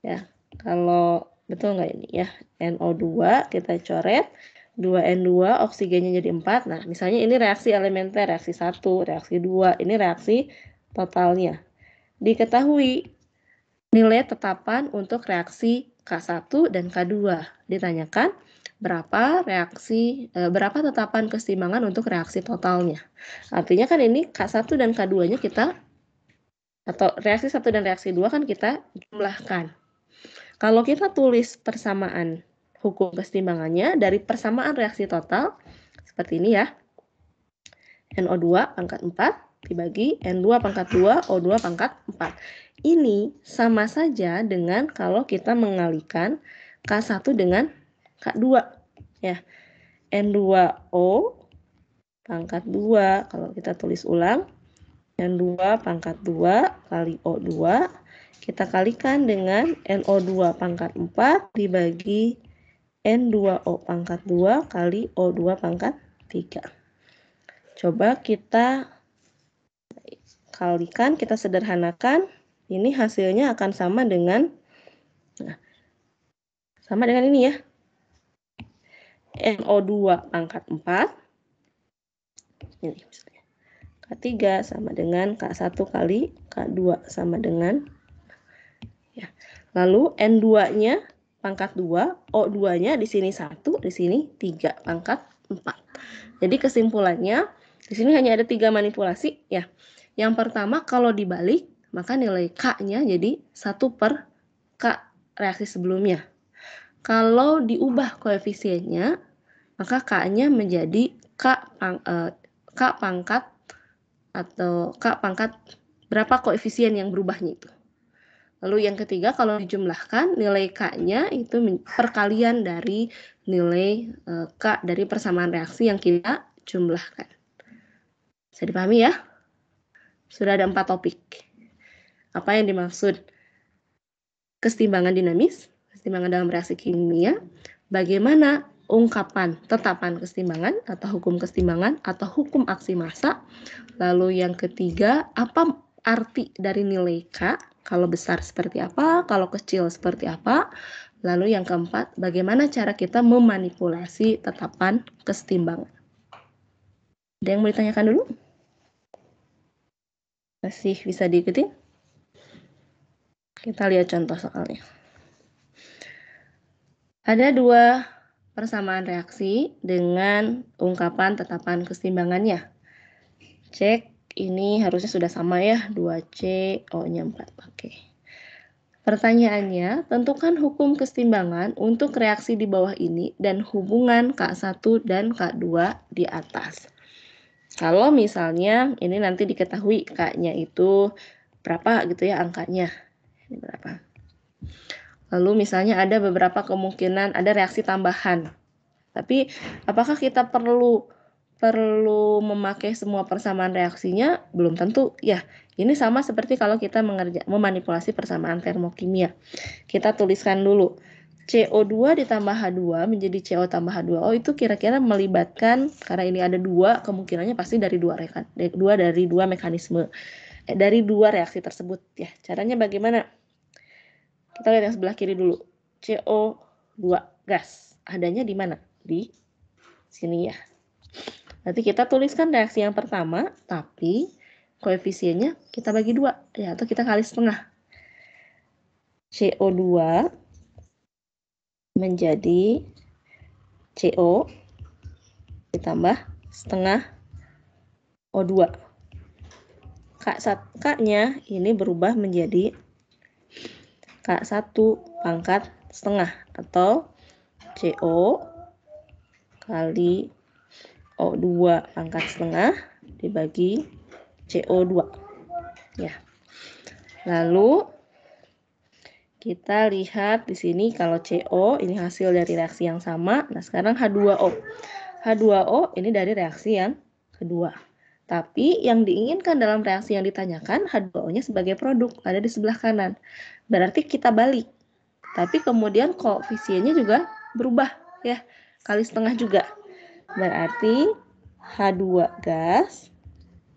A: Ya, kalau betul nggak ini ya? NO2 kita coret, 2N2 oksigennya jadi 4. Nah, misalnya ini reaksi elementer, reaksi 1, reaksi 2, ini reaksi totalnya. Diketahui nilai tetapan untuk reaksi K1 dan K2. Ditanyakan berapa tetapan kesetimbangan untuk reaksi totalnya. Artinya kan ini K1 dan K2-nya kita, atau reaksi 1 dan reaksi 2 kan kita jumlahkan. Kalau kita tulis persamaan hukum kesetimbangannya dari persamaan reaksi total, seperti ini ya. NO2 pangkat 4 dibagi N2 pangkat 2, O2 pangkat 4. Ini sama saja dengan kalau kita mengalihkan K1 dengan K2. Ya. N2O pangkat 2, kalau kita tulis ulang, N2 pangkat 2 kali O2, kita kalikan dengan NO2 pangkat 4 dibagi N2O pangkat 2 kali O2 pangkat 3. Coba kita kalikan, kita sederhanakan, ini hasilnya akan sama dengan ini ya. NO2 pangkat 4, ini misalnya. K3 sama dengan K1 kali K2 sama dengan ya. Lalu N2-nya pangkat 2, O2-nya di sini 1, di sini 3 pangkat 4. Jadi kesimpulannya di sini hanya ada 3 manipulasi ya. Yang pertama kalau dibalik maka nilai K-nya jadi 1 per K reaksi sebelumnya. Kalau diubah koefisiennya maka K-nya menjadi K pangkat atau K pangkat berapa koefisien yang berubahnya itu. Lalu yang ketiga kalau dijumlahkan nilai K-nya itu perkalian dari nilai K dari persamaan reaksi yang kita jumlahkan. Bisa dipahami ya? Sudah ada 4 topik. Apa yang dimaksud kesetimbangan dinamis, kesetimbangan dalam reaksi kimia, bagaimana ungkapan tetapan kesetimbangan atau hukum kesetimbangan atau hukum aksi massa. Lalu yang ketiga, apa arti dari nilai K? Kalau besar seperti apa, kalau kecil seperti apa. Lalu yang keempat, bagaimana cara kita memanipulasi tetapan kesetimbangan. Ada yang mau ditanyakan dulu? Masih bisa diikuti? Kita lihat contoh soalnya. Ada 2 persamaan reaksi dengan ungkapan tetapan kesetimbangannya. Cek, ini harusnya sudah sama ya, 2C, O-nya 4. Oke. Pertanyaannya, tentukan hukum kesetimbangan untuk reaksi di bawah ini dan hubungan K1 dan K2 di atas. Kalau misalnya ini nanti diketahui K-nya itu berapa gitu ya angkanya. Ini berapa. Lalu misalnya ada beberapa kemungkinan ada reaksi tambahan. Tapi apakah kita perlu memakai semua persamaan reaksinya? Belum tentu ya. Ini sama seperti kalau kita memanipulasi persamaan termokimia. Kita tuliskan dulu. CO2 ditambah H2 menjadi CO tambah H2O itu kira-kira melibatkan, karena ini ada 2, kemungkinannya pasti dari 2 mekanisme. Dari 2 reaksi tersebut ya. Caranya bagaimana? Kita lihat yang sebelah kiri dulu. CO2 gas. Adanya di mana? Di sini ya. Nanti kita tuliskan reaksi yang pertama, tapi koefisiennya kita bagi 2 ya, atau kita kali setengah. CO2 menjadi CO ditambah setengah O2. K-nya ini berubah menjadi K1 pangkat setengah atau CO kali O2 pangkat setengah dibagi CO2. Ya. Lalu kita lihat di sini kalau CO ini hasil dari reaksi yang sama. Nah, sekarang H2O. H2O ini dari reaksi yang kedua. Tapi yang diinginkan dalam reaksi yang ditanyakan H2O-nya sebagai produk, ada di sebelah kanan. Berarti kita balik. Tapi kemudian koefisiennya juga berubah ya, kali setengah juga. Berarti H2 gas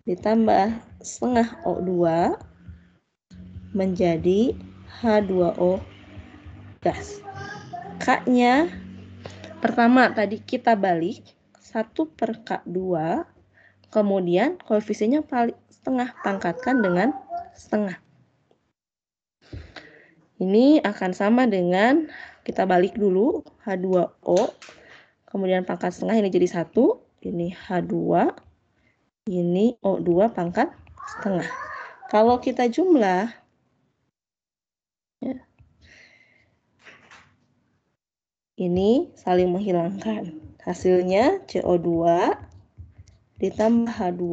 A: ditambah setengah O2 menjadi H2O gas. K-nya pertama tadi kita balik 1/K2, kemudian koefisiennya setengah, pangkatkan dengan setengah. Ini akan sama dengan kita balik dulu H2O, kemudian pangkat setengah ini jadi 1, ini H2, ini O2 pangkat setengah. Kalau kita jumlah, ya, ini saling menghilangkan. Hasilnya CO2 ditambah H2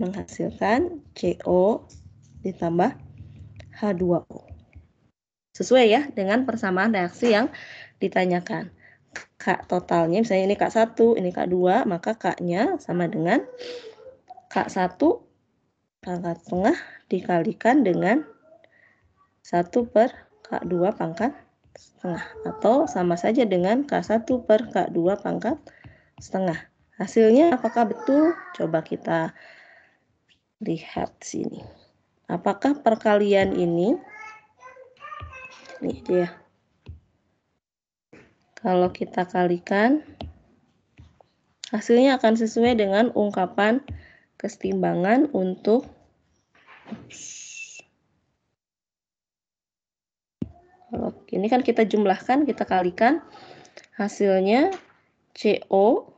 A: menghasilkan CO ditambah H2O. Sesuai ya dengan persamaan reaksi yang ditanyakan. K totalnya, misalnya ini K1, ini K2, maka K-nya sama dengan K1 pangkat setengah dikalikan dengan 1/K2 pangkat setengah. Atau sama saja dengan K1/K2 pangkat setengah. Hasilnya apakah betul? Coba kita lihat sini. Apakah perkalian ini, nih dia, kalau kita kalikan, hasilnya akan sesuai dengan ungkapan kesetimbangan untuk kalau ini kan kita jumlahkan, kita kalikan, hasilnya CO,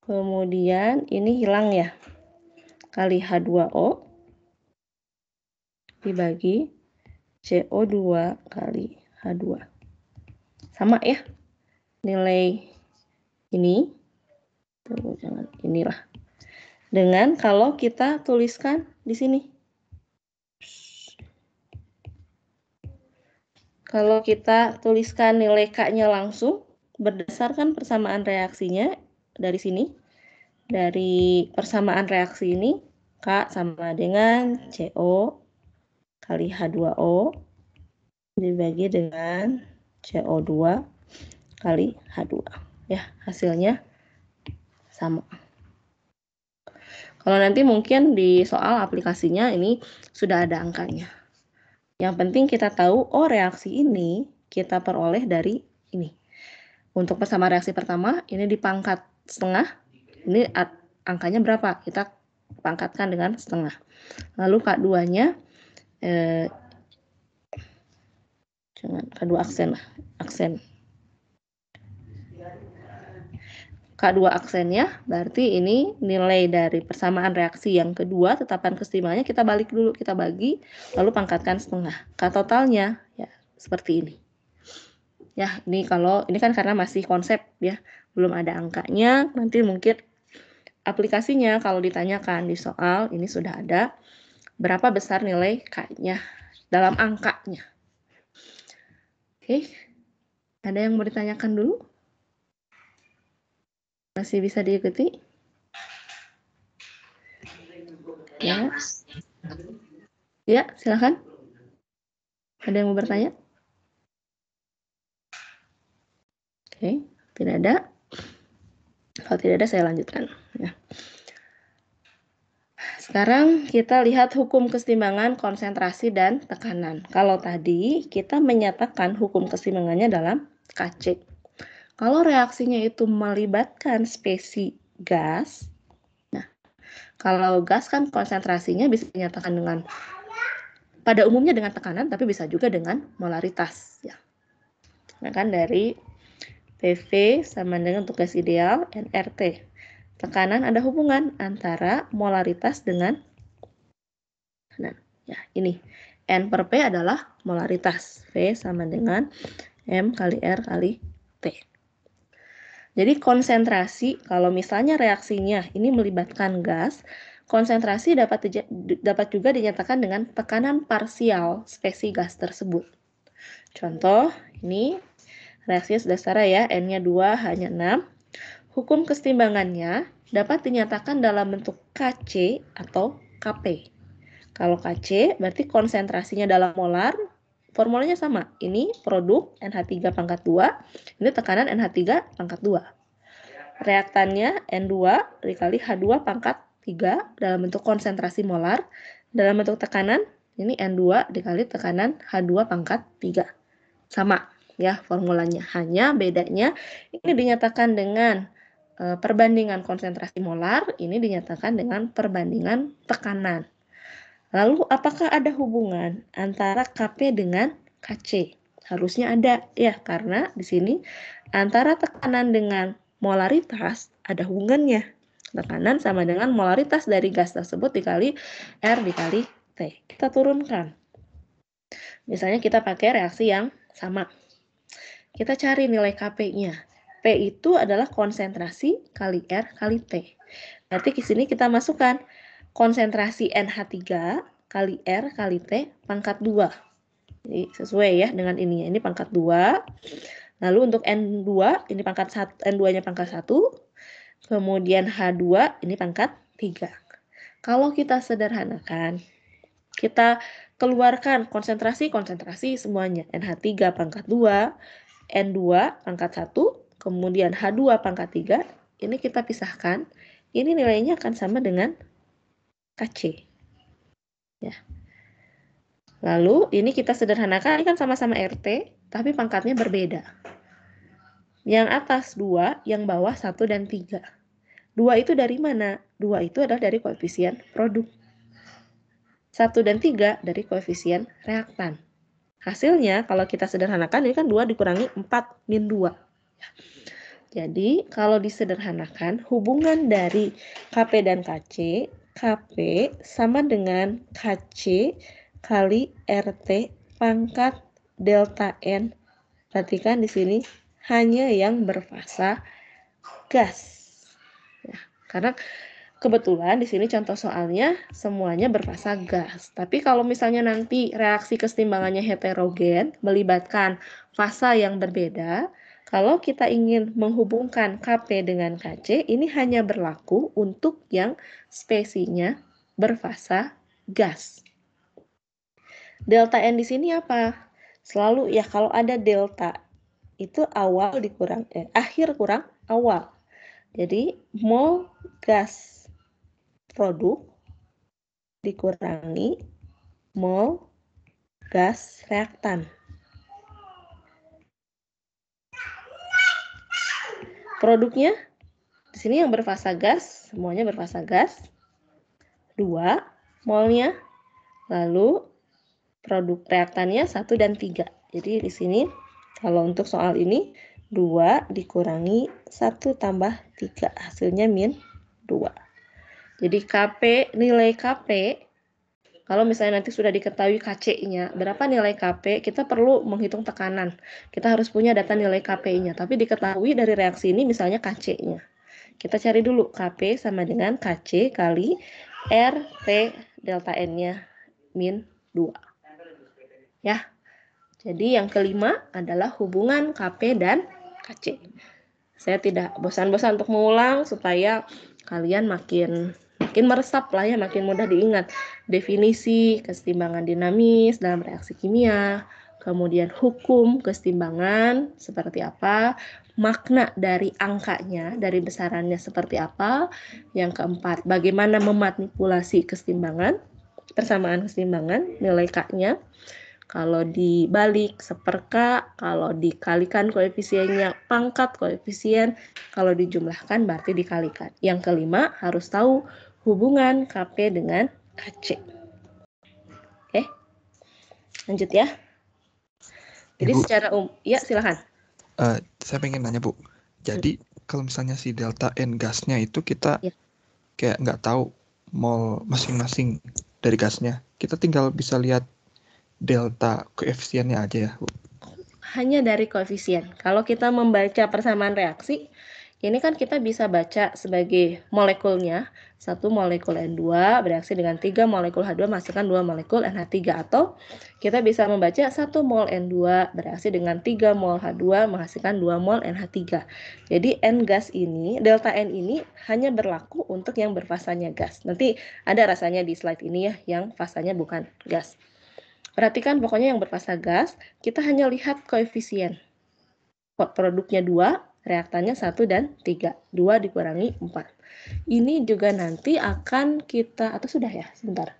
A: kemudian ini hilang ya, kali H2O dibagi CO2 kali H2. Sama ya nilai ini, jangan inilah, dengan kalau kita tuliskan di sini. Kalau kita tuliskan nilai K-nya langsung berdasarkan persamaan reaksinya dari sini, dari persamaan reaksi ini K sama dengan CO kali H2O dibagi dengan CO2 kali H2. Ya, hasilnya sama. Kalau nanti mungkin di soal aplikasinya ini sudah ada angkanya. Yang penting kita tahu, oh reaksi ini kita peroleh dari ini. Untuk persamaan reaksi pertama, ini dipangkat setengah, ini angkanya berapa? Kita pangkatkan dengan setengah. Lalu K2-nya, jangan K2 aksen lah, aksen. K2 aksennya berarti ini nilai dari persamaan reaksi yang kedua, tetapan kesetimbangannya kita balik dulu, kita bagi, lalu pangkatkan setengah. K totalnya ya seperti ini. Ya, ini kalau ini kan karena masih konsep ya, belum ada angkanya, nanti mungkin aplikasinya kalau ditanyakan di soal ini sudah ada berapa besar nilai K-nya dalam angkanya. Oke, ada yang mau ditanyakan dulu? Masih bisa diikuti? Ya, ya silakan. Ada yang mau bertanya? Oke, tidak ada. Kalau tidak ada, saya lanjutkan. Ya. Sekarang kita lihat hukum kesetimbangan konsentrasi dan tekanan. Kalau tadi kita menyatakan hukum kesetimbangannya dalam KC. Kalau reaksinya itu melibatkan spesies gas, nah kalau gas kan konsentrasinya bisa dinyatakan dengan pada umumnya dengan tekanan, tapi bisa juga dengan molaritas. Ya. Nah kan dari PV sama dengan untuk gas ideal nRT. Tekanan ada hubungan antara molaritas dengan tekanan. Ya, ini N per P adalah molaritas. V sama dengan M kali R kali T. Jadi konsentrasi, kalau misalnya reaksinya ini melibatkan gas, konsentrasi dapat juga dinyatakan dengan tekanan parsial spesies gas tersebut. Contoh, ini reaksinya sudah setara ya, N-nya 2, H-nya 6. Hukum kesetimbangannya dapat dinyatakan dalam bentuk Kc atau Kp. Kalau Kc berarti konsentrasinya dalam molar, formulanya sama. Ini produk NH3 pangkat 2, ini tekanan NH3 pangkat 2. Reaktannya N2 dikali H2 pangkat 3 dalam bentuk konsentrasi molar. Dalam bentuk tekanan, ini N2 dikali tekanan H2 pangkat 3. Sama ya formulanya. Hanya bedanya ini dinyatakan dengan perbandingan konsentrasi molar, ini dinyatakan dengan perbandingan tekanan. Lalu apakah ada hubungan antara Kp dengan Kc? Harusnya ada ya, karena di sini antara tekanan dengan molaritas ada hubungannya. Tekanan sama dengan molaritas dari gas tersebut dikali R dikali T. Kita turunkan. Misalnya kita pakai reaksi yang sama. Kita cari nilai Kp-nya. P itu adalah konsentrasi kali R kali T. Berarti di sini kita masukkan konsentrasi NH3 kali R kali T pangkat 2. Jadi sesuai ya dengan ininya. Ini pangkat 2. Lalu untuk N2 ini pangkat 1, N2-nya pangkat 1. Kemudian H2 ini pangkat 3. Kalau kita sederhanakan, kita keluarkan konsentrasi semuanya. NH3 pangkat 2, N2 pangkat 1, kemudian H2 pangkat 3. Ini kita pisahkan. Ini nilainya akan sama dengan Kc. Ya. Lalu ini kita sederhanakan, ini kan sama-sama RT, tapi pangkatnya berbeda. Yang atas 2, yang bawah 1 dan 3. 2 itu dari mana? 2 itu adalah dari koefisien produk. 1 dan 3 dari koefisien reaktan. Hasilnya kalau kita sederhanakan ini kan 2 dikurangi 4 min 2. Jadi kalau disederhanakan hubungan dari Kp dan Kc, Kp sama dengan Kc kali RT pangkat delta N. Perhatikan di sini hanya yang berfasa gas. Ya, karena kebetulan di sini contoh soalnya semuanya berfasa gas. Tapi kalau misalnya nanti reaksi kesetimbangannya heterogen melibatkan fasa yang berbeda, kalau kita ingin menghubungkan Kp dengan Kc, ini hanya berlaku untuk yang spesiesnya berfasa gas. Delta N di sini apa? Selalu ya kalau ada delta itu awal dikurang akhir kurang awal. Jadi mol gas produk dikurangi mol gas reaktan. Produknya di sini yang berfasa gas, semuanya berfasa gas. 2 molnya. Lalu produk reaktannya 1 dan 3. Jadi di sini kalau untuk soal ini 2 dikurangi 1 tambah 3. Hasilnya min 2. Jadi nilai Kp, kalau misalnya nanti sudah diketahui Kc-nya, berapa nilai Kp, kita perlu menghitung tekanan. Kita harus punya data nilai Kp-nya. Tapi diketahui dari reaksi ini misalnya Kc-nya. Kita cari dulu Kp sama dengan Kc kali RT delta N-nya min 2. Ya, jadi yang kelima adalah hubungan Kp dan Kc. Saya tidak bosan-bosan untuk mengulang supaya kalian makin meresap lah ya, makin mudah diingat. Definisi kesetimbangan dinamis dalam reaksi kimia, kemudian hukum kesetimbangan seperti apa, makna dari angkanya, dari besarannya seperti apa. Yang keempat, bagaimana memanipulasi kesetimbangan, persamaan kesetimbangan, nilai K-nya. Kalau dibalik seperka, kalau dikalikan koefisiennya pangkat koefisien, kalau dijumlahkan berarti dikalikan. Yang kelima harus tahu hubungan Kp dengan Kc. Oke, lanjut ya. Jadi
B: Ibu,
A: secara ya silakan.
B: Saya pengen nanya Bu, jadi kalau misalnya si delta N gasnya itu kita kayak nggak tahu mol masing-masing dari gasnya, kita tinggal bisa lihat delta koefisiennya aja ya, Bu?
A: Hanya dari koefisien. Kalau kita membaca persamaan reaksi, ini kan kita bisa baca sebagai molekulnya. 1 molekul N2 bereaksi dengan 3 molekul H2 menghasilkan 2 molekul NH3. Atau kita bisa membaca 1 mol N2 bereaksi dengan 3 mol H2 menghasilkan 2 mol NH3. Jadi N gas ini, delta N ini hanya berlaku untuk yang berfasanya gas. Nanti ada rasanya di slide ini ya, yang fasanya bukan gas. Perhatikan pokoknya yang berfasa gas, kita hanya lihat koefisien. Produknya 2, reaktannya 1 dan 3. 2 dikurangi 4. Ini juga nanti akan kita, atau sudah ya, sebentar.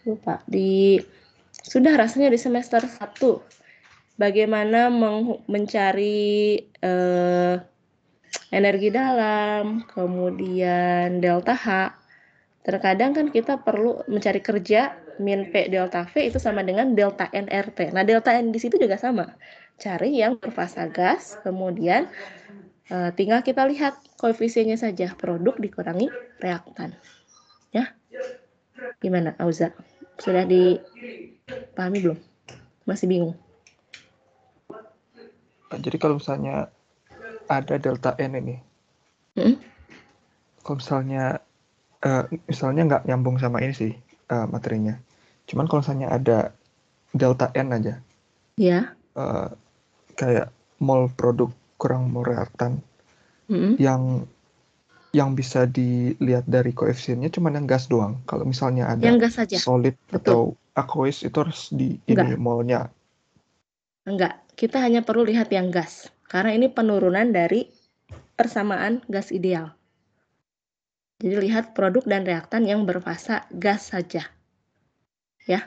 A: Lupa, sudah rasanya di semester 1. Bagaimana mencari energi dalam, kemudian delta H. Terkadang kan kita perlu mencari kerja, min P delta V itu sama dengan delta N RT. Nah, delta N di situ juga sama. Cari yang berfasa gas, kemudian tinggal kita lihat koefisiennya saja, produk dikurangi reaktan. Ya, gimana Auza? Sudah dipahami belum? Masih bingung?
B: Jadi kalau misalnya ada delta N ini, kalau misalnya nggak nyambung sama ini sih materinya. Cuman kalau misalnya ada delta N aja,
A: ya,
B: kayak mol produk kurang mol reaktan, yang bisa dilihat dari koefisiennya cuma yang gas doang. Kalau misalnya ada
A: yang gas saja.
B: Solid atau aqueous itu harus ini molnya.
A: Enggak, kita hanya perlu lihat yang gas. Karena ini penurunan dari persamaan gas ideal. Jadi lihat produk dan reaktan yang berfasa gas saja. Ya.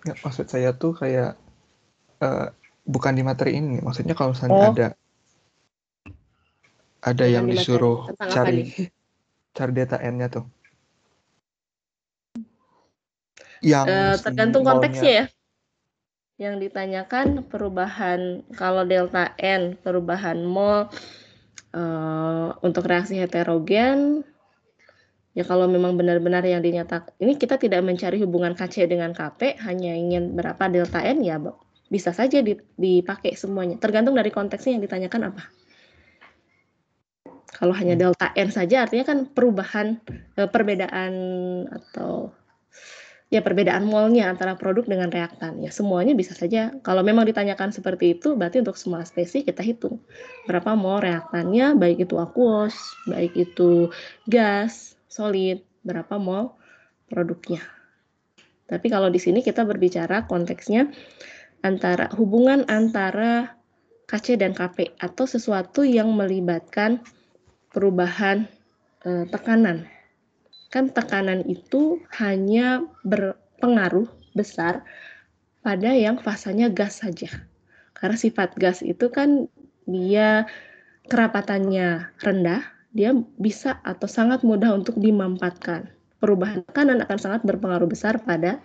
B: Maksud saya tuh kayak bukan di materi ini. Maksudnya kalau misalnya ada yang disuruh cari data N-nya tuh. Yang
A: tergantung konteksnya ya. Yang ditanyakan perubahan, kalau delta N, perubahan mol untuk reaksi heterogen, ya kalau memang benar-benar yang dinyatakan, ini kita tidak mencari hubungan KC dengan KP, hanya ingin berapa delta N, ya bisa saja dipakai semuanya. Tergantung dari konteksnya yang ditanyakan apa. Kalau hanya delta N saja artinya kan perubahan, perbedaan atau ya perbedaan molnya antara produk dengan reaktan. Ya semuanya bisa saja. Kalau memang ditanyakan seperti itu, berarti untuk semua spesies kita hitung berapa mol reaktannya, baik itu aqueous, baik itu gas, solid, berapa mol produknya. Tapi kalau di sini kita berbicara konteksnya antara hubungan antara KC dan KP atau sesuatu yang melibatkan perubahan tekanan. Kan tekanan itu hanya berpengaruh besar pada yang fasanya gas saja. Karena sifat gas itu kan dia kerapatannya rendah, dia bisa atau sangat mudah untuk dimampatkan. Perubahan tekanan akan sangat berpengaruh besar pada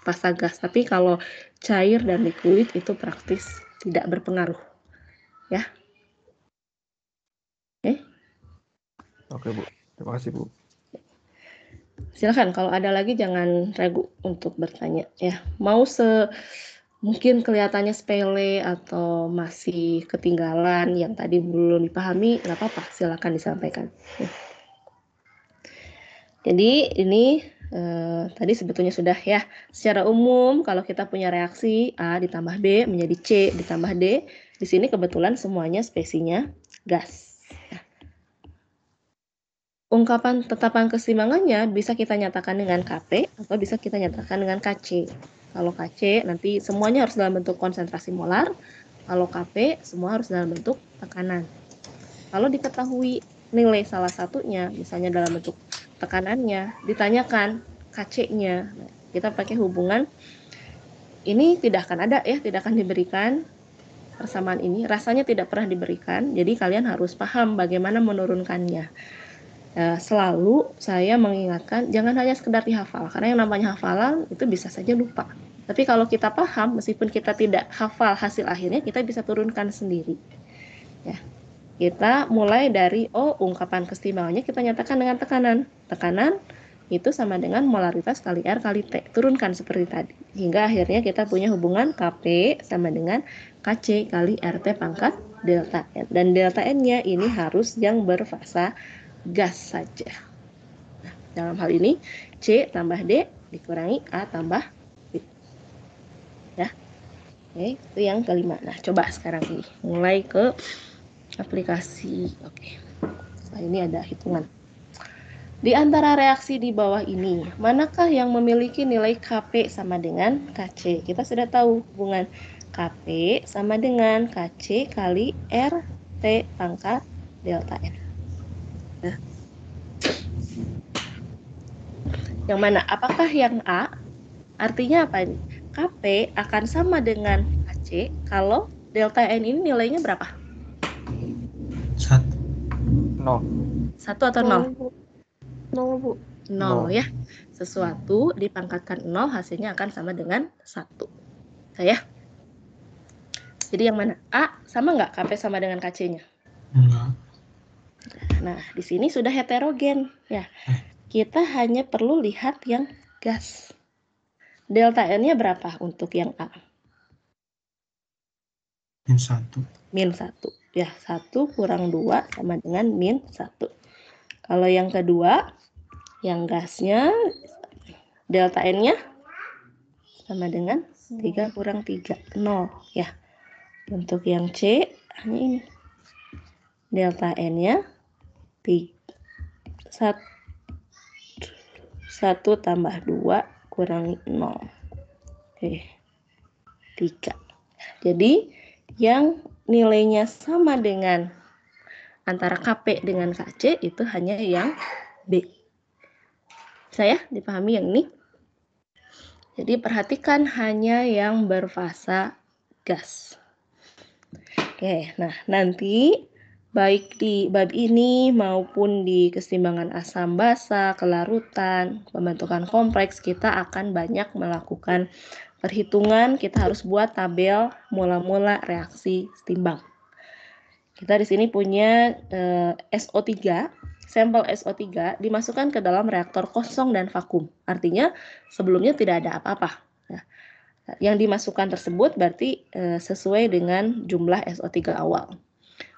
A: fasa gas. Tapi kalau cair dan liquid itu praktis tidak berpengaruh. Ya.
B: Oke, Bu. Terima kasih, Bu.
A: Silakan kalau ada lagi jangan ragu untuk bertanya ya. Mau mungkin kelihatannya sepele atau masih ketinggalan yang tadi belum dipahami, nggak apa-apa, silakan disampaikan. Jadi ini tadi sebetulnya sudah ya. Secara umum kalau kita punya reaksi A ditambah B menjadi C ditambah D, di sini kebetulan semuanya spesiesnya gas. Ungkapan tetapan keseimbangannya bisa kita nyatakan dengan KP atau bisa kita nyatakan dengan KC. Kalau KC nanti semuanya harus dalam bentuk konsentrasi molar, kalau KP semua harus dalam bentuk tekanan. Kalau diketahui nilai salah satunya, misalnya dalam bentuk tekanannya, ditanyakan KC-nya, kita pakai hubungan, ini tidak akan ada ya, tidak akan diberikan persamaan ini, rasanya tidak pernah diberikan, jadi kalian harus paham bagaimana menurunkannya. Selalu saya mengingatkan jangan hanya sekedar dihafal, karena yang namanya hafalan itu bisa saja lupa. Tapi kalau kita paham, meskipun kita tidak hafal hasil akhirnya, kita bisa turunkan sendiri. Ya, kita mulai dari ungkapan keseimbangannya kita nyatakan dengan tekanan. Tekanan itu sama dengan molaritas kali R kali T. Turunkan seperti tadi. Hingga akhirnya kita punya hubungan Kp sama dengan Kc kali RT pangkat delta N. Dan delta N-nya ini harus yang berfasa gas saja. Nah, dalam hal ini C tambah D dikurangi A tambah B. Ya. Oke, itu yang kelima. Nah, coba sekarang ini mulai ke aplikasi. Oke. Setelah ini ada hitungan. Di antara reaksi di bawah ini, manakah yang memiliki nilai Kp sama dengan Kc? Kita sudah tahu hubungan Kp sama dengan Kc kali RT pangkat delta N. Nah. Yang mana? Apakah yang A? Artinya apa ini? Kp akan sama dengan Kc kalau delta N ini nilainya berapa?
B: 1. 0.
A: 1 atau 0?
C: 0, Bu.
A: 0 ya. Sesuatu dipangkatkan 0 hasilnya akan sama dengan 1. Ya. Jadi yang mana? A sama nggak Kp sama dengan Kc-nya?
B: Enggak.
A: Nah, di sini sudah heterogen ya. Kita hanya perlu lihat yang gas. Delta N-nya berapa untuk yang A?
B: -1.
A: -1. Ya, 1 kurang 2 sama dengan -1. Kalau yang kedua, yang gasnya, delta N-nya sama dengan 3 kurang 3, 0 ya. Untuk yang C, hanya ini. Delta N-nya 1 tambah 2 kurangi 0. Oke. 3. Jadi, yang nilainya sama dengan antara Kp dengan Kc itu hanya yang B. Saya dipahami yang ini? Jadi, perhatikan hanya yang berfasa gas. Oke, nah nanti baik di bab ini maupun di keseimbangan asam basa, kelarutan, pembentukan kompleks, kita akan banyak melakukan perhitungan. Kita harus buat tabel mula-mula reaksi setimbang. Kita di sini punya SO3, sampel SO3 dimasukkan ke dalam reaktor kosong dan vakum. Artinya sebelumnya tidak ada apa-apa. Nah, yang dimasukkan tersebut berarti sesuai dengan jumlah SO3 awal.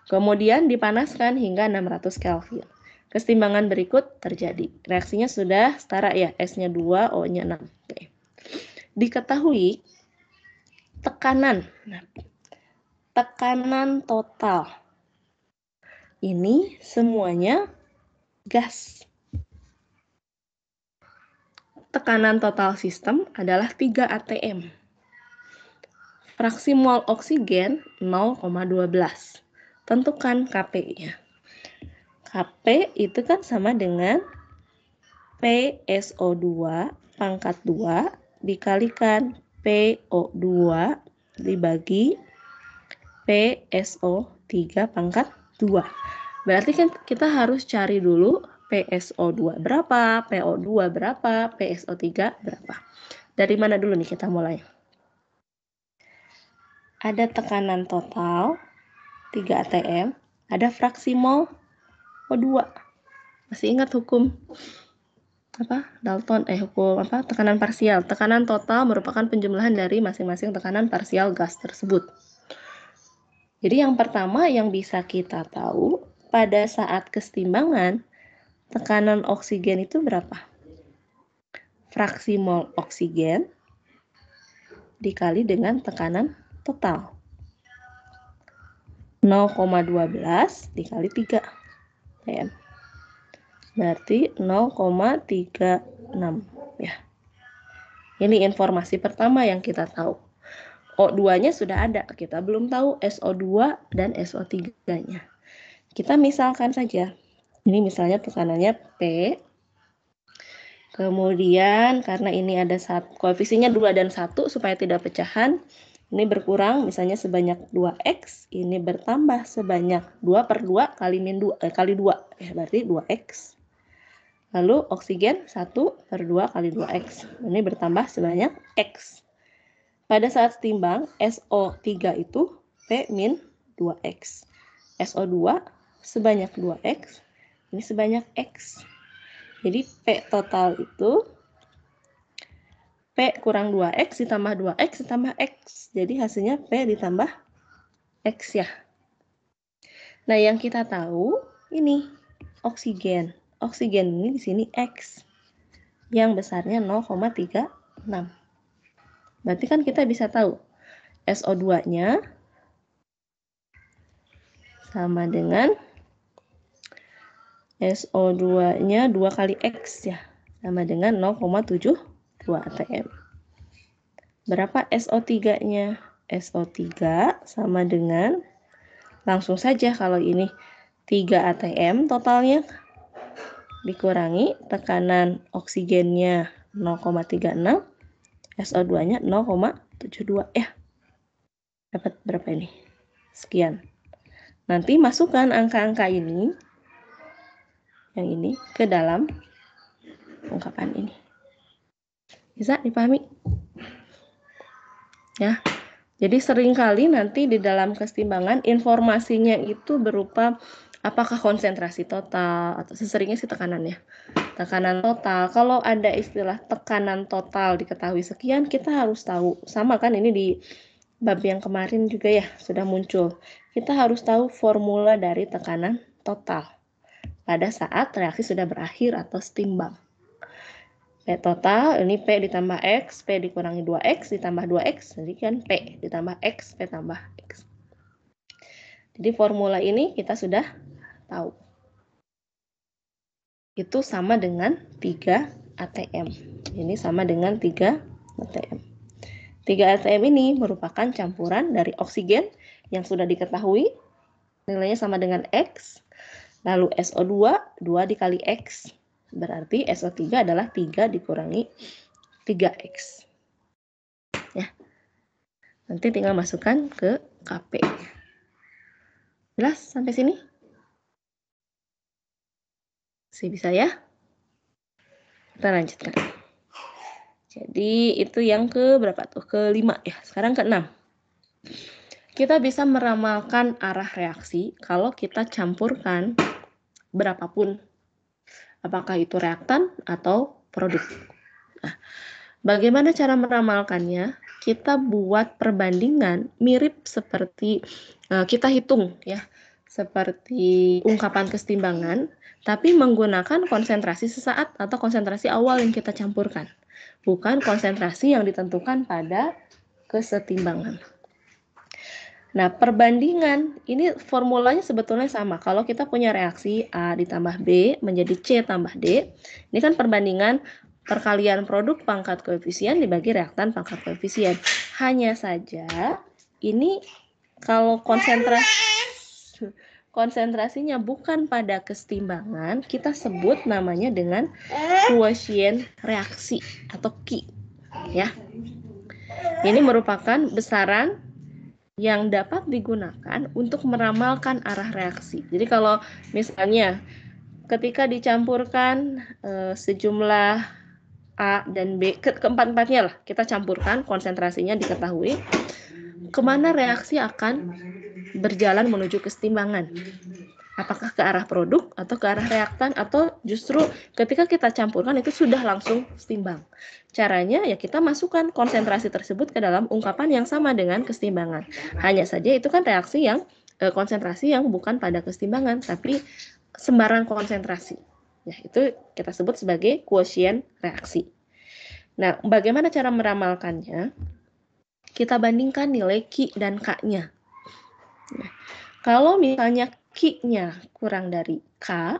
A: Kemudian dipanaskan hingga 600 Kelvin. Keseimbangan berikut terjadi. Reaksinya sudah setara ya, S-nya 2, O-nya 6. Oke. Diketahui tekanan. Nah, tekanan total. Ini semuanya gas. Tekanan total sistem adalah 3 atm. Fraksi mol oksigen 0,12. Tentukan Kp-nya. Kp itu kan sama dengan PSO2 pangkat 2 dikalikan PO2 dibagi PSO3 pangkat 2. Berarti kan kita harus cari dulu PSO2 berapa, PO2 berapa, PSO3 berapa. Dari mana dulu nih kita mulai? Ada tekanan total 3 atm, ada fraksi mol O2. Masih ingat hukum apa? Dalton hukum apa? Tekanan parsial. Tekanan total merupakan penjumlahan dari masing-masing tekanan parsial gas tersebut. Jadi yang pertama yang bisa kita tahu pada saat keseimbangan tekanan oksigen itu berapa? Fraksi mol oksigen dikali dengan tekanan total. 0,12 dikali 3 atm. Berarti 0,36 ya. Ini informasi pertama yang kita tahu. O2-nya sudah ada, kita belum tahu SO2 dan SO3-nya. Kita misalkan saja. Ini misalnya tekanannya P. Kemudian karena ini ada koefisiennya 2 dan 1 supaya tidak pecahan, ini berkurang misalnya sebanyak 2X, ini bertambah sebanyak 2 per 2 kali min 2 kali 2 ya, berarti 2X. Lalu oksigen 1 per 2 kali 2X. Ini bertambah sebanyak X. Pada saat setimbang SO3 itu P min 2X. SO2 sebanyak 2X, ini sebanyak X. Jadi P total itu P kurang 2X ditambah 2X ditambah X. Jadi hasilnya P ditambah X ya. Nah, yang kita tahu ini oksigen. Oksigen ini di sini X. Yang besarnya 0,36. Berarti kan kita bisa tahu SO2-nya sama dengan SO2-nya 2 kali X ya. Sama dengan 0,72 atm. Berapa SO3-nya? SO3 sama dengan, langsung saja kalau ini 3 atm totalnya, dikurangi tekanan oksigennya 0,36, SO2-nya 0,72 ya. Dapat berapa ini? Sekian. Nanti masukkan angka-angka ini, yang ini, ke dalam ungkapan ini. Bisa dipahami? Ya. Jadi seringkali nanti di dalam kesetimbangan informasinya itu berupa apakah konsentrasi total, atau seseringnya sih tekanannya. Tekanan total. Kalau ada istilah tekanan total diketahui sekian, kita harus tahu. Sama kan ini di bab yang kemarin juga ya sudah muncul. Kita harus tahu formula dari tekanan total pada saat reaksi sudah berakhir atau setimbang. P total, ini P ditambah X, P dikurangi 2X ditambah 2X, jadi kan P ditambah X, P tambah X. Jadi formula ini kita sudah tahu. Itu sama dengan 3 atm. Ini sama dengan 3 atm. 3 atm ini merupakan campuran dari oksigen yang sudah diketahui, nilainya sama dengan X, lalu SO2, 2 dikali X, berarti SO3 adalah 3 dikurangi 3X. Ya. Nanti tinggal masukkan ke KP. Jelas sampai sini? Masih bisa ya? Kita lanjutkan. Jadi itu yang ke berapa tuh? Ke-5 ya. Sekarang ke-6. Kita bisa meramalkan arah reaksi kalau kita campurkan berapapun. Apakah itu reaktan atau produk. Nah, bagaimana cara meramalkannya? Kita buat perbandingan mirip seperti kita hitung ya. Seperti ungkapan kesetimbangan, tapi menggunakan konsentrasi sesaat atau konsentrasi awal yang kita campurkan. Bukan konsentrasi yang ditentukan pada kesetimbangan. Nah, perbandingan ini formulanya sebetulnya sama. Kalau kita punya reaksi A ditambah B menjadi C tambah D, ini kan perbandingan perkalian produk pangkat koefisien dibagi reaktan pangkat koefisien. Hanya saja ini kalau konsentrasinya bukan pada kesetimbangan, kita sebut namanya dengan kuosien reaksi atau Ki. Ya. Ini merupakan besaran yang dapat digunakan untuk meramalkan arah reaksi. Jadi kalau misalnya ketika dicampurkan sejumlah A dan B, keempat-empatnya lah kita campurkan, konsentrasinya diketahui, kemana reaksi akan berjalan menuju kesetimbangan. Apakah ke arah produk atau ke arah reaktan, atau justru ketika kita campurkan itu sudah langsung setimbang. Caranya ya kita masukkan konsentrasi tersebut ke dalam ungkapan yang sama dengan kesetimbangan. Hanya saja itu kan reaksi yang konsentrasi yang bukan pada kesetimbangan, tapi sembarang konsentrasi. Ya, itu kita sebut sebagai kuosien reaksi. Nah, bagaimana cara meramalkannya? Kita bandingkan nilai Ki dan K-nya. Nah, kalau misalnya Ki-nya kurang dari K,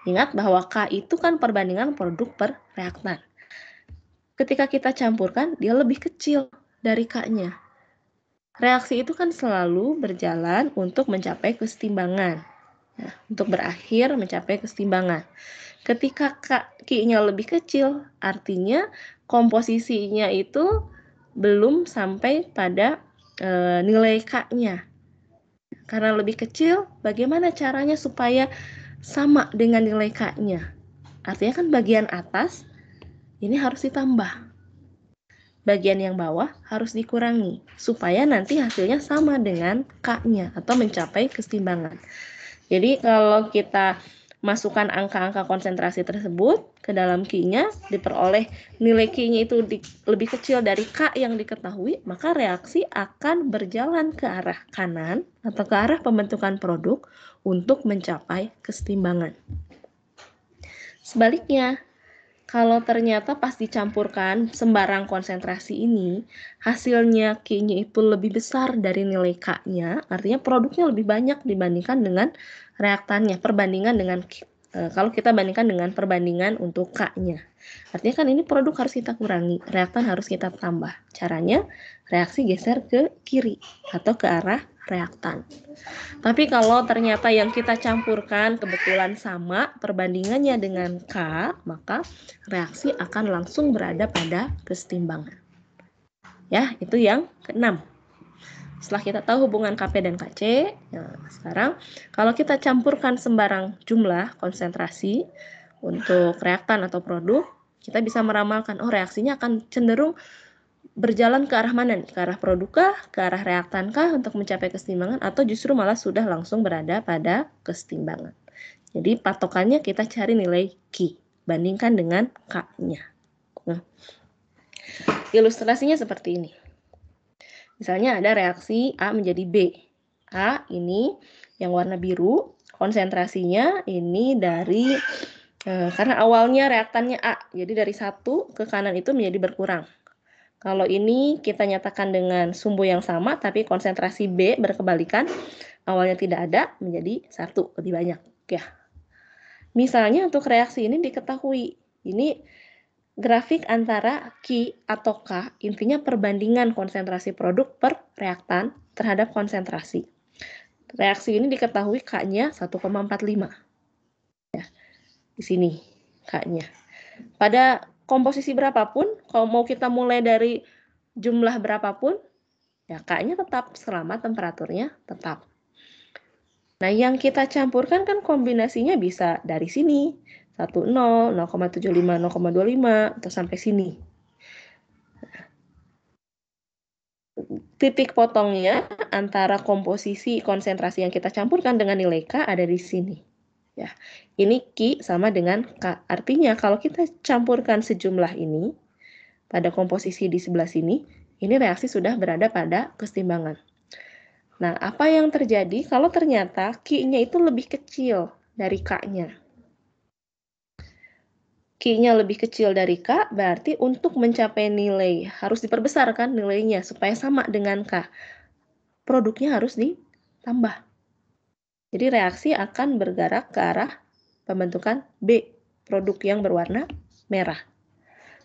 A: ingat bahwa K itu kan perbandingan produk per reaktan. Ketika kita campurkan, dia lebih kecil dari K-nya. Reaksi itu kan selalu berjalan untuk mencapai kesetimbangan. Nah, untuk berakhir mencapai kesetimbangan. Ketika Ki-nya lebih kecil, artinya komposisinya itu belum sampai pada nilai K-nya. Karena lebih kecil, bagaimana caranya supaya sama dengan nilai K-nya? Artinya kan bagian atas ini harus ditambah. Bagian yang bawah harus dikurangi. Supaya nanti hasilnya sama dengan K-nya atau mencapai kesetimbangan. Jadi kalau kita masukkan angka-angka konsentrasi tersebut ke dalam Q-nya, diperoleh nilai Q-nya itu lebih kecil dari K yang diketahui, maka reaksi akan berjalan ke arah kanan atau ke arah pembentukan produk untuk mencapai kesetimbangan. Sebaliknya, kalau ternyata pas dicampurkan sembarang konsentrasi ini, hasilnya Q-nya itu lebih besar dari nilai K-nya, artinya produknya lebih banyak dibandingkan dengan reaktannya, perbandingan dengan kalau kita bandingkan dengan perbandingan untuk K-nya. Artinya kan ini produk harus kita kurangi, reaktan harus kita tambah. Caranya reaksi geser ke kiri atau ke arah reaktan. Tapi kalau ternyata yang kita campurkan kebetulan sama perbandingannya dengan K, maka reaksi akan langsung berada pada kesetimbangan. Ya, itu yang keenam. Setelah kita tahu hubungan Kp dan Kc, nah sekarang kalau kita campurkan sembarang jumlah konsentrasi untuk reaktan atau produk, kita bisa meramalkan, oh reaksinya akan cenderung berjalan ke arah mana nih? Ke arah produk kah? Ke arah reaktan kah untuk mencapai kesetimbangan? Atau justru malah sudah langsung berada pada kesetimbangan. Jadi patokannya kita cari nilai Q, bandingkan dengan K-nya. Nah, ilustrasinya seperti ini. Misalnya ada reaksi A menjadi B. A ini yang warna biru, konsentrasinya ini dari, karena awalnya reaktannya A, jadi dari 1 ke kanan itu menjadi berkurang. Kalau ini kita nyatakan dengan sumbu yang sama, tapi konsentrasi B berkebalikan, awalnya tidak ada, menjadi 1, lebih banyak. Ya. Misalnya untuk reaksi ini diketahui, ini grafik antara Q atau K, intinya perbandingan konsentrasi produk per reaktan terhadap konsentrasi. Reaksi ini diketahui K-nya 1,45. Ya, di sini K-nya. Pada komposisi berapapun, kalau mau kita mulai dari jumlah berapapun, ya K-nya tetap selama temperaturnya tetap. Nah, yang kita campurkan kan kombinasinya bisa dari sini, 10, 0,75, 0,25, atau sampai sini. Titik potongnya antara komposisi konsentrasi yang kita campurkan dengan nilai K ada di sini. Ya, ini Q sama dengan K. Artinya kalau kita campurkan sejumlah ini pada komposisi di sebelah sini, ini reaksi sudah berada pada kesetimbangan. Nah, apa yang terjadi kalau ternyata Q-nya itu lebih kecil dari K-nya? Q-nya lebih kecil dari K, berarti untuk mencapai nilai, harus diperbesar kan nilainya, supaya sama dengan K. Produknya harus ditambah. Jadi reaksi akan bergerak ke arah pembentukan B, produk yang berwarna merah.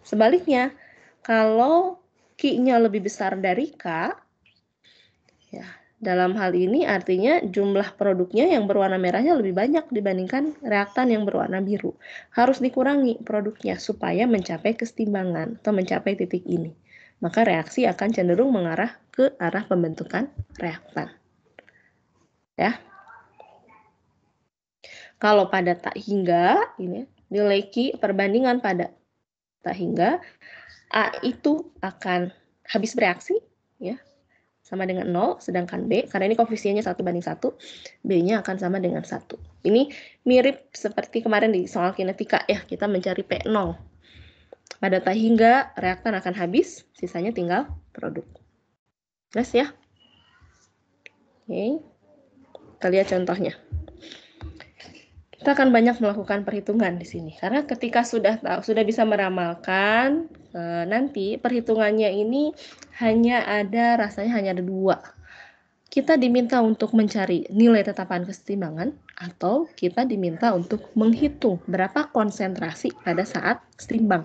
A: Sebaliknya, kalau Q-nya lebih besar dari K, ya, dalam hal ini artinya jumlah produknya yang berwarna merahnya lebih banyak dibandingkan reaktan yang berwarna biru. Harus dikurangi produknya supaya mencapai kesetimbangan atau mencapai titik ini. Maka reaksi akan cenderung mengarah ke arah pembentukan reaktan. Ya. Kalau pada tak hingga, ini nilai Q perbandingan pada tak hingga, A itu akan habis bereaksi, ya, sama dengan 0, sedangkan B, karena ini koefisiennya 1:1, B-nya akan sama dengan 1. Ini mirip seperti kemarin di soal kinetika, ya, kita mencari P0. Pada tak hingga, reaktan akan habis, sisanya tinggal produk. Jelas ya? Oke, kita lihat contohnya. Kita akan banyak melakukan perhitungan di sini, karena ketika sudah bisa meramalkan, nanti perhitungannya ini rasanya hanya ada 2. Kita diminta untuk mencari nilai tetapan kesetimbangan, atau kita diminta untuk menghitung berapa konsentrasi pada saat setimbang.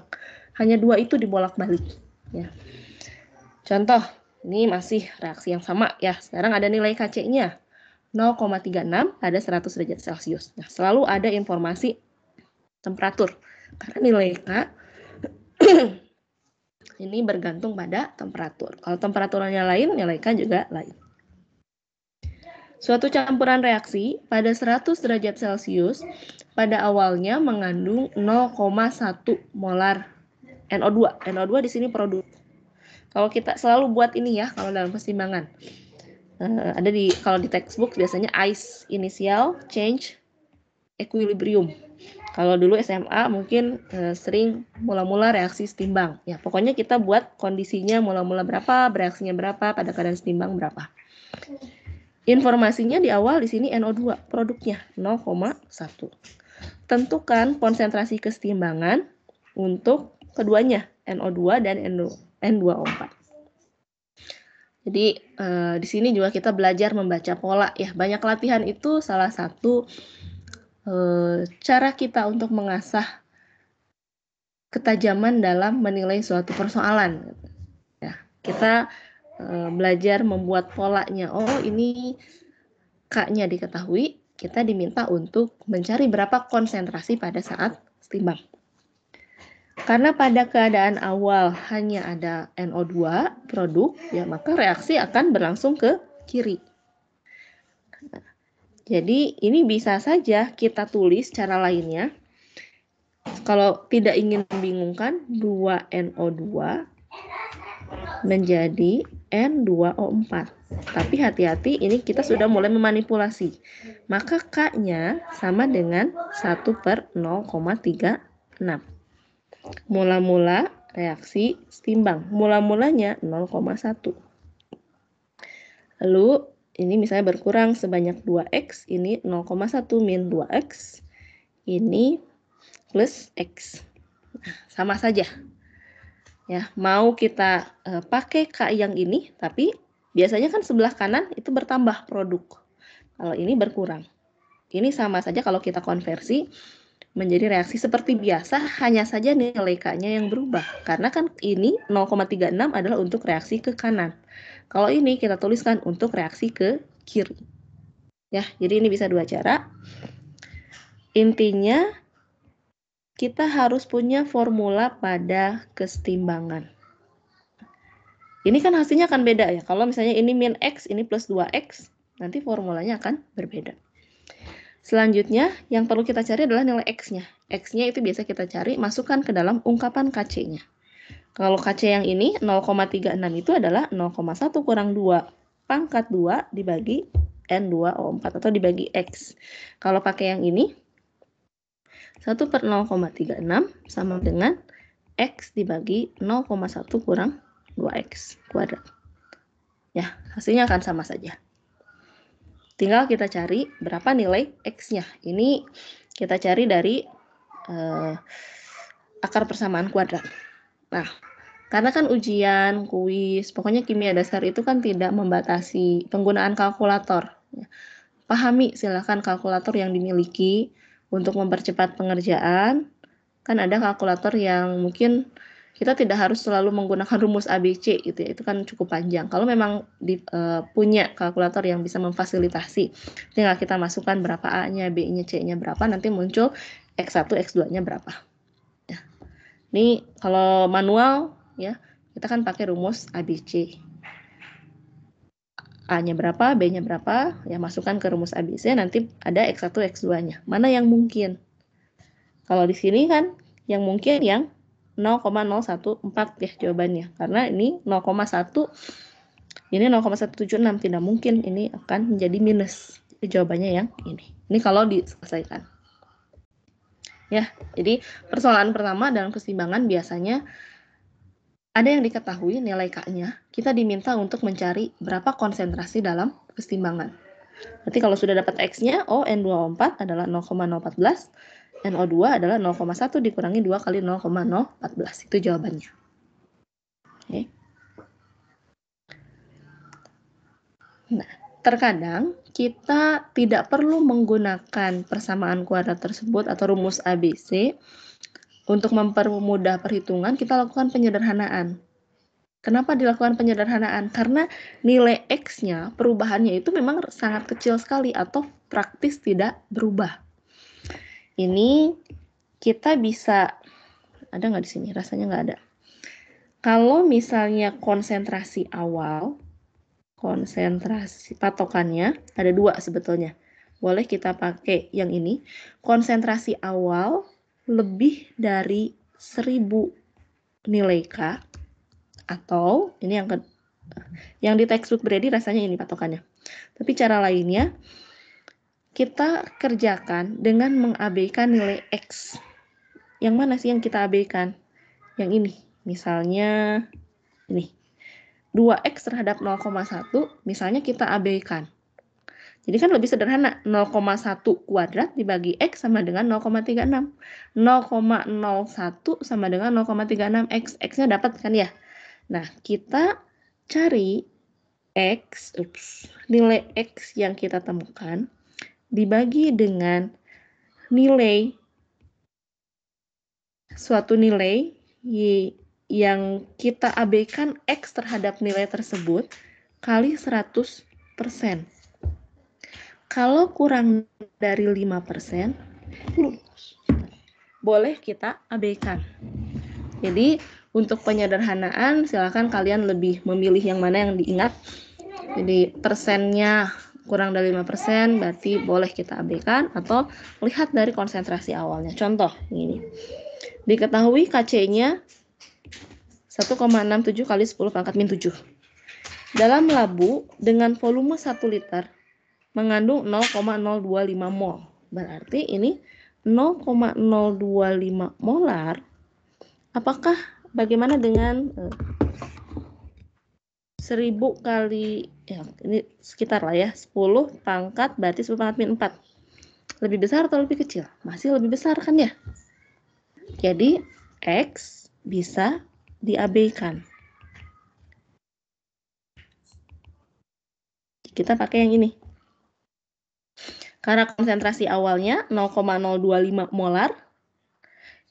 A: Hanya 2 itu dibolak-balik. Ya. Contoh, ini masih reaksi yang sama ya. Sekarang ada nilai Kc-nya 0,36 pada 100 derajat Celcius. Nah, selalu ada informasi temperatur. Karena nilai K ini bergantung pada temperatur. Kalau temperaturnya lain, nilai K juga lain. Suatu campuran reaksi pada 100 derajat Celcius pada awalnya mengandung 0,1 molar NO2. NO2 di sini produk. Kalau kita selalu buat ini ya, kalau dalam pertimbangan. Ada kalau di textbook biasanya ice initial change equilibrium. Kalau dulu SMA mungkin sering mula-mula reaksi setimbang. Ya, pokoknya kita buat kondisinya mula-mula berapa, bereaksinya berapa, pada keadaan setimbang berapa. Informasinya di awal di sini NO2, produknya 0,1. Tentukan konsentrasi kesetimbangan untuk keduanya, NO2 dan N2O4. Jadi di sini juga kita belajar membaca pola ya. Banyak latihan itu salah satu cara kita untuk mengasah ketajaman dalam menilai suatu persoalan. Ya, kita belajar membuat polanya. Oh, ini K-nya diketahui, kita diminta untuk mencari berapa konsentrasi pada saat setimbang. Karena pada keadaan awal hanya ada NO2 produk, ya maka reaksi akan berlangsung ke kiri. Jadi ini bisa saja kita tulis cara lainnya. Kalau tidak ingin membingungkan, 2NO2 menjadi N2O4. Tapi hati-hati, ini kita sudah mulai memanipulasi. Maka K-nya sama dengan 1/0,36. Mula-mula reaksi setimbang. Mula-mulanya 0,1. Lalu ini misalnya berkurang sebanyak 2X, ini 0,1 min 2X, ini plus X. Nah, sama saja. Ya, mau kita pakai K yang ini, tapi biasanya kan sebelah kanan itu bertambah produk. Kalau ini berkurang. Ini sama saja kalau kita konversi menjadi reaksi seperti biasa, hanya saja nilai K-nya yang berubah. Karena kan ini 0,36 adalah untuk reaksi ke kanan. Kalau ini kita tuliskan untuk reaksi ke kiri. Ya, jadi ini bisa dua cara. Intinya kita harus punya formula pada kesetimbangan. Ini kan hasilnya akan beda ya. Kalau misalnya ini min X, ini plus 2X, nanti formulanya akan berbeda. Selanjutnya, yang perlu kita cari adalah nilai X-nya. X-nya itu biasa kita cari, masukkan ke dalam ungkapan KC-nya. Kalau KC yang ini, 0,36 itu adalah 0,1 kurang 2 pangkat 2 dibagi N2O4 atau dibagi X. Kalau pakai yang ini, 1/0,36 sama dengan X dibagi 0,1 kurang 2X kuadrat. Ya, hasilnya akan sama saja. Tinggal kita cari berapa nilai X-nya. Ini kita cari dari akar persamaan kuadrat. Nah, karena kan ujian, kuis, pokoknya kimia dasar itu kan tidak membatasi penggunaan kalkulator. Pahami silakan kalkulator yang dimiliki untuk mempercepat pengerjaan. Kan ada kalkulator yang mungkin kita tidak harus selalu menggunakan rumus ABC gitu ya, itu kan cukup panjang. Kalau memang punya kalkulator yang bisa memfasilitasi, tinggal kita masukkan berapa A-nya, B-nya, C-nya berapa, nanti muncul X1, X2-nya berapa. Ya. Ini kalau manual ya, kita kan pakai rumus ABC. A-nya berapa, B-nya berapa, ya masukkan ke rumus ABC, nanti ada X1, X2-nya. Mana yang mungkin? Kalau di sini kan yang mungkin yang 0,014 ya jawabannya. Karena ini 0,1, ini 0,176, tidak mungkin ini akan menjadi minus. Jadi jawabannya yang ini. Ini kalau diselesaikan. Ya, jadi persoalan pertama dalam keseimbangan biasanya ada yang diketahui nilai K-nya, kita diminta untuk mencari berapa konsentrasi dalam keseimbangan. Berarti kalau sudah dapat X-nya, N2O4 adalah 0,014, NO2 adalah 0,1 dikurangi 2 kali 0,014. Itu jawabannya. Oke. Nah, terkadang kita tidak perlu menggunakan persamaan kuadrat tersebut atau rumus ABC. Untuk mempermudah perhitungan, kita lakukan penyederhanaan. Kenapa dilakukan penyederhanaan? Karena nilai X-nya, perubahannya itu memang sangat kecil sekali atau praktis tidak berubah. Ini kita bisa, ada nggak di sini? Rasanya nggak ada. Kalau misalnya konsentrasi awal, konsentrasi patokannya ada dua sebetulnya. Boleh kita pakai yang ini. Konsentrasi awal lebih dari 1000 nilai K, atau ini yang di textbook Brady rasanya ini patokannya. Tapi cara lainnya, kita kerjakan dengan mengabaikan nilai X. Yang mana sih yang kita abaikan? Yang ini. Misalnya ini. 2X terhadap 0,1, misalnya kita abaikan. Jadi kan lebih sederhana, 0,1 kuadrat dibagi X sama dengan 0,36. 0,01 sama dengan 0,36X. X-nya dapat kan ya? Nah, kita cari X, nilai X yang kita temukan dibagi dengan nilai, suatu nilai yang kita abaikan X terhadap nilai tersebut kali 100%. Kalau kurang dari 5%, boleh kita abaikan. Jadi, untuk penyederhanaan, silakan kalian lebih memilih yang mana yang diingat. Jadi, persennya kurang dari 5%, berarti boleh kita abaikan, atau lihat dari konsentrasi awalnya. Contoh, ini. Diketahui KC-nya 1,67 kali 10 pangkat min 7. Dalam labu dengan volume 1 liter, mengandung 0,025 mol. Berarti ini 0,025 molar. Apakah bagaimana dengan 1000 kali, ya ini sekitar lah ya, 10 pangkat berarti 10 pangkat min 4. Lebih besar atau lebih kecil? Masih lebih besar kan ya? Jadi X bisa diabaikan. Kita pakai yang ini. Karena konsentrasi awalnya 0,025 molar,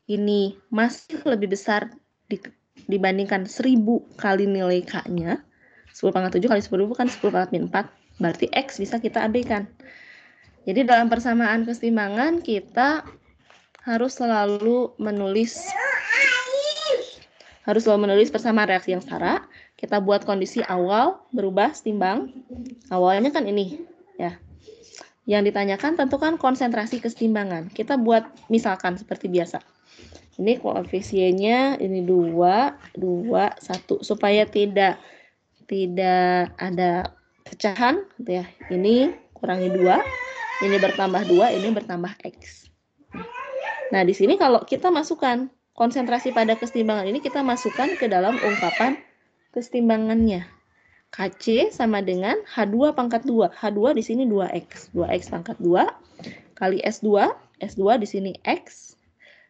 A: ini masih lebih besar dibandingkan 1000 kali nilai K-nya. 10 pangkat 7 kali 10.000 kan 10 pangkat min 4. Berarti X bisa kita abaikan. Jadi dalam persamaan keseimbangan kita harus selalu menulis persamaan reaksi yang setara. Kita buat kondisi awal berubah setimbang. Awalnya kan ini ya. Yang ditanyakan tentukan konsentrasi kesetimbangan. Kita buat misalkan seperti biasa. Ini koefisiennya ini 2, 1 supaya tidak ada pecahan gitu ya. Ini kurangi 2, ini bertambah 2, ini bertambah X. Nah, di sini kalau kita masukkan konsentrasi pada kesetimbangan ini, kita masukkan ke dalam ungkapan kesetimbangannya. KC sama dengan H2 pangkat 2. H2 di sini 2X. 2X pangkat 2 kali S2. S2 di sini X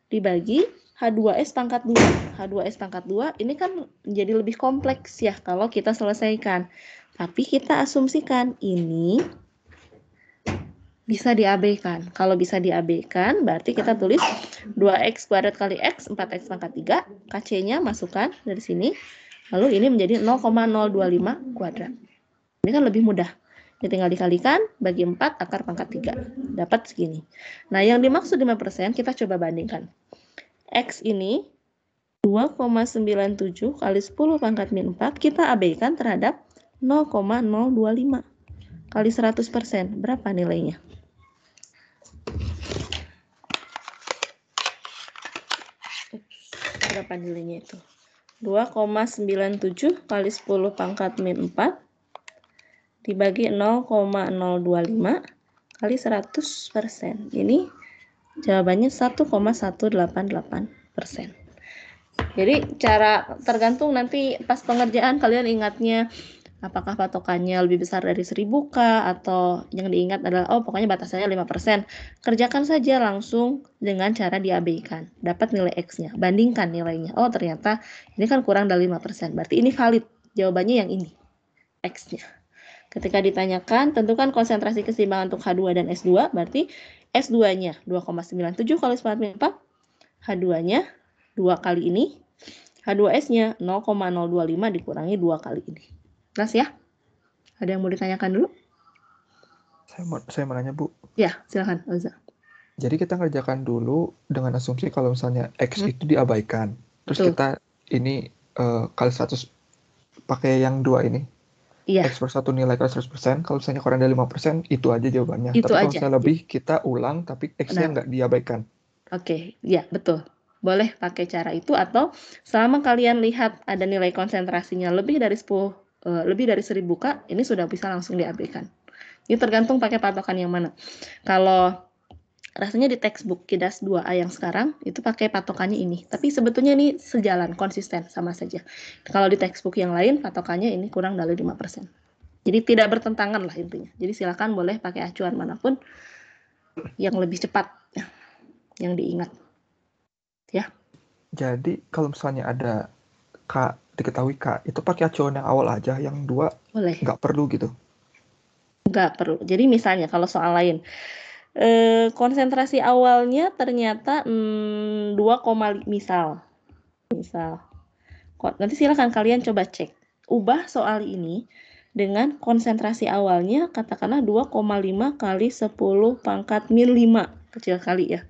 A: dibagi H2S pangkat 2. H2S pangkat 2 ini kan menjadi lebih kompleks ya kalau kita selesaikan. Tapi kita asumsikan ini bisa diabaikan. Kalau bisa diabaikan berarti kita tulis 2X kuadrat kali X, 4X pangkat 3. KC-nya masukkan dari sini. Lalu ini menjadi 0,025 kuadrat. Ini kan lebih mudah. Ini tinggal dikalikan, bagi 4 akar pangkat 3. Dapat segini. Nah, yang dimaksud 5% kita coba bandingkan. X ini 2,97 kali 10 pangkat min 4 kita abaikan terhadap 0,025 kali 100%. Berapa nilainya? Berapa nilainya itu? 2,97 kali 10 pangkat min 4 dibagi 0,025 kali 100%. Ini jawabannya 1,188%. Jadi cara tergantung nanti pas pengerjaan kalian ingatnya apakah patokannya lebih besar dari 1000 kah, atau yang diingat adalah pokoknya batasannya 5%. Kerjakan saja langsung dengan cara diabaikan. Dapat nilai X-nya, bandingkan nilainya. Ternyata ini kan kurang dari 5%. Berarti ini valid. Jawabannya yang ini, X-nya. Ketika ditanyakan, tentukan konsentrasi keseimbangan untuk H2 dan S2, berarti S2-nya 2,97 kali 10 4, H2-nya 2 kali ini, H2S-nya 0,025 dikurangi 2 kali ini. Jelas ya? Ada yang mau ditanyakan dulu?
B: Saya mau nanya, Bu.
A: Ya, silakan, Oza.
B: Jadi kita ngerjakan dulu dengan asumsi kalau misalnya X itu diabaikan. Terus
A: Betul.
B: kita ini kali 100 pakai yang 2 ini.
A: Iya.
B: X per 1 nilai kali 100%. Kalau misalnya kurang dari 5%, itu aja jawabannya.
A: Itu
B: tapi kalau
A: aja.
B: misalnya lebih, kita ulang tapi X-nya nggak diabaikan.
A: Oke, ya betul. Boleh pakai cara itu, atau selama kalian lihat ada nilai konsentrasinya lebih dari 1000 K, ini sudah bisa langsung diabaikan. Itu tergantung pakai patokan yang mana. Kalau rasanya di textbook KIDAS 2A yang sekarang itu pakai patokannya ini. Tapi sebetulnya ini sejalan, konsisten, sama saja. Kalau di textbook yang lain patokannya ini kurang dari 5%. Jadi tidak bertentangan lah intinya. Jadi silakan boleh pakai acuan manapun yang lebih cepat ya, yang diingat. Ya.
B: Jadi kalau misalnya ada K, diketahui K, itu pakai acuan yang awal aja, yang 2
A: Boleh.
B: nggak perlu gitu.
A: Nggak perlu. Jadi misalnya kalau soal lain, konsentrasi awalnya ternyata 2, misal. Nanti silakan kalian coba cek. Ubah soal ini dengan konsentrasi awalnya katakanlah 2,5 kali 10 pangkat min 5. Kecil kali ya.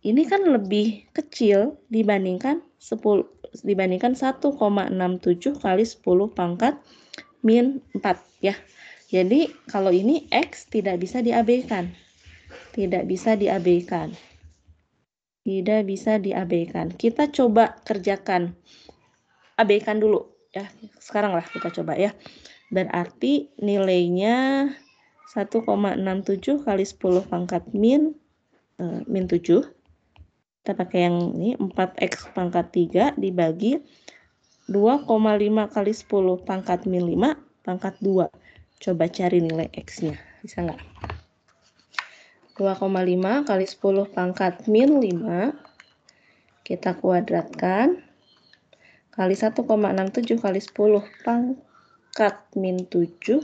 A: Ini kan lebih kecil dibandingkan 1,67 kali 10 pangkat min 4 ya. Jadi kalau ini X tidak bisa diabaikan. Tidak bisa diabaikan. Tidak bisa diabaikan. Kita coba kerjakan. Abaikan dulu ya. Sekarang lah kita coba ya. Berarti nilainya 1,67 kali 10 pangkat min 7. Kita pakai yang ini 4X pangkat 3 dibagi 2,5 kali 10 pangkat min 5 pangkat 2. Coba cari nilai X-nya. Bisa nggak? 2,5 kali 10 pangkat min 5 kita kuadratkan kali 1,67 kali 10 pangkat min 7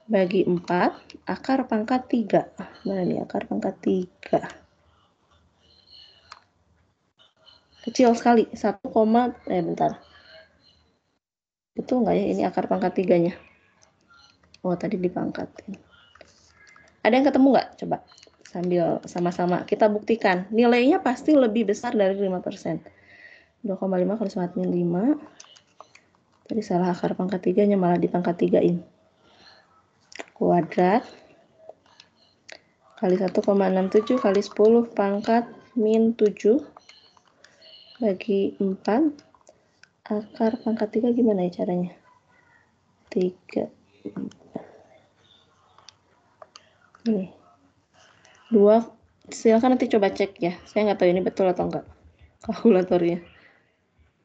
A: bagi 4 akar pangkat 3. Mana nih akar pangkat 3? Kecil sekali, 1, bentar. Betul nggak ya ini akar pangkat 3-nya? Oh, tadi dipangkatin. Ada yang ketemu nggak? Coba sambil sama-sama kita buktikan. Nilainya pasti lebih besar dari 5%. 2,5 kali 1 min 5. Tadi salah akar pangkat 3-nya malah dipangkat 3-in. Kuadrat kali 1,67 kali 10 pangkat min 7 bagi 4 akar pangkat 3 gimana ya caranya? 3 ini 2, silakan nanti coba cek ya, saya nggak tahu ini betul atau enggak kalkulatornya.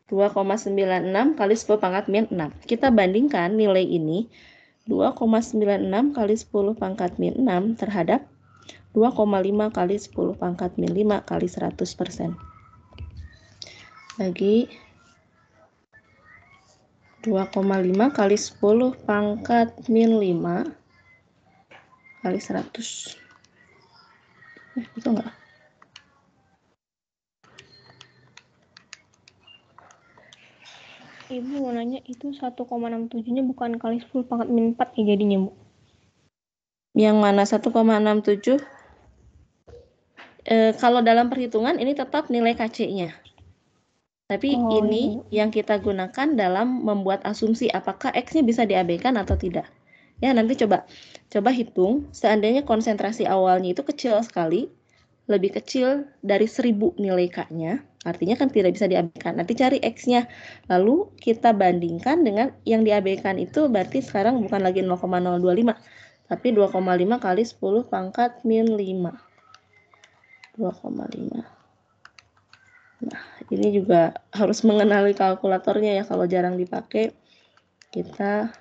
A: 2,96 kali 10 pangkat min 6. Kita bandingkan nilai ini 2,96 kali 10 pangkat min 6 terhadap 2,5 kali 10 pangkat min 5 kali 100%. Bagi 2,5 kali 10 pangkat min 5 kali 100. Itu enggak? Ibu mau nanya itu 1,67-nya bukan kali 10 pangkat min 4 ya jadinya, Bu? Yang mana 1,67? Kalau dalam perhitungan ini tetap nilai KC-nya. Tapi ini yang kita gunakan dalam membuat asumsi apakah X-nya bisa diabaikan atau tidak. Ya, nanti coba hitung seandainya konsentrasi awalnya itu kecil sekali, lebih kecil dari 1000 nilai K-nya, artinya kan tidak bisa diabaikan. Nanti cari X-nya, lalu kita bandingkan dengan yang diabaikan itu berarti sekarang bukan lagi 0,025, tapi 2,5 kali 10 pangkat min 5. 2,5. Nah, ini juga harus mengenali kalkulatornya ya, kalau jarang dipakai kita.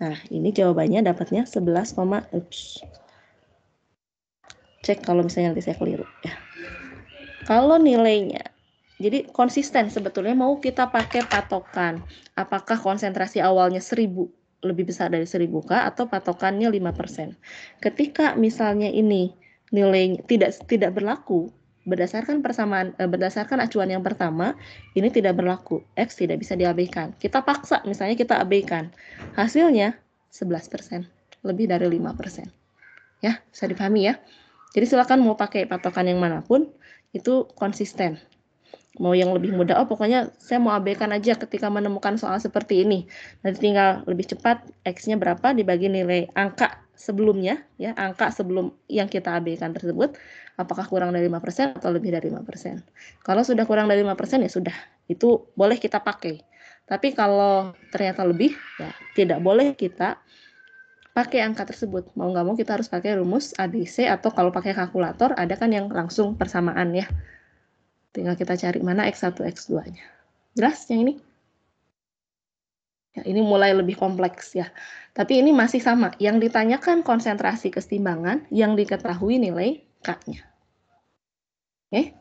A: Nah, ini jawabannya dapatnya 11, cek kalau misalnya nanti saya keliru ya. Kalau nilainya, jadi konsisten sebetulnya mau kita pakai patokan. Apakah konsentrasi awalnya 1000 lebih besar dari 1000 K atau patokannya 5%. Ketika misalnya ini nilainya tidak berlaku, berdasarkan acuan yang pertama, ini tidak berlaku. X tidak bisa diabaikan. Kita paksa, misalnya kita abaikan. Hasilnya 11%, lebih dari 5%. Ya, bisa dipahami ya. Jadi silakan mau pakai patokan yang manapun, itu konsisten. Mau yang lebih mudah, pokoknya saya mau abaikan aja ketika menemukan soal seperti ini. Nanti tinggal lebih cepat, X-nya berapa dibagi nilai angka sebelumnya, ya, angka sebelum yang kita abaikan tersebut, apakah kurang dari 5% atau lebih dari 5%. Kalau sudah kurang dari 5% ya sudah, itu boleh kita pakai. Tapi kalau ternyata lebih, ya tidak boleh kita pakai angka tersebut. Mau nggak mau kita harus pakai rumus ABC, atau kalau pakai kalkulator ada kan yang langsung persamaan ya. Tinggal kita cari mana X1, X2-nya. Jelas yang ini? Ya, ini mulai lebih kompleks ya. Tapi ini masih sama. Yang ditanyakan konsentrasi kesetimbangan, yang diketahui nilai K-nya. Oke?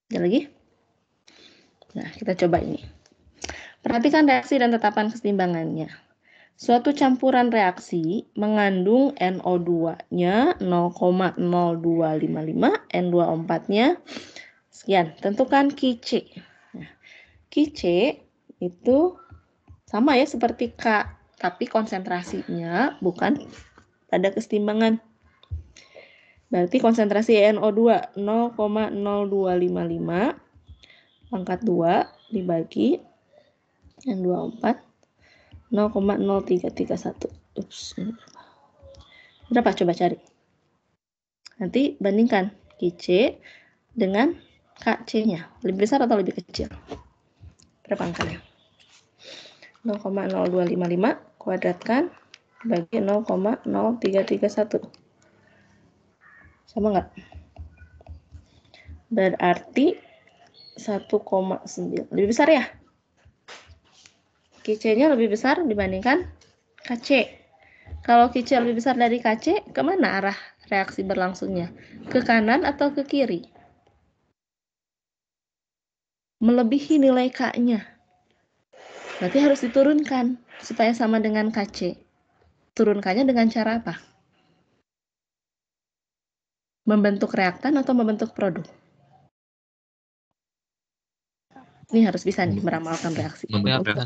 A: Ada lagi? Nah, kita coba ini. Perhatikan reaksi dan tetapan kesetimbangannya. Suatu campuran reaksi mengandung NO2-nya 0,0255, N2O4-nya sekian. Tentukan Qc. Nah, Qc itu sama ya seperti K, tapi konsentrasinya bukan pada kesetimbangan. Berarti konsentrasi NO2 0,0255 pangkat 2 dibagi N2O4 0,0331. Ups. Berapa? Coba cari. Nanti bandingkan Qc dengan Kc-nya. Lebih besar atau lebih kecil? Berapa angkanya? 0,0255 kuadratkan bagi 0,0331. Sama nggak? Berarti 1,9. Lebih besar ya? Qc-nya lebih besar dibandingkan Kc. Kalau Qc lebih besar dari Kc, kemana arah reaksi berlangsungnya? Ke kanan atau ke kiri? Melebihi nilai K-nya. Berarti harus diturunkan supaya sama dengan Kc. Turunkannya dengan cara apa? Membentuk reaktan atau membentuk produk? Ini harus bisa nih meramalkan reaksi.
D: Membentuk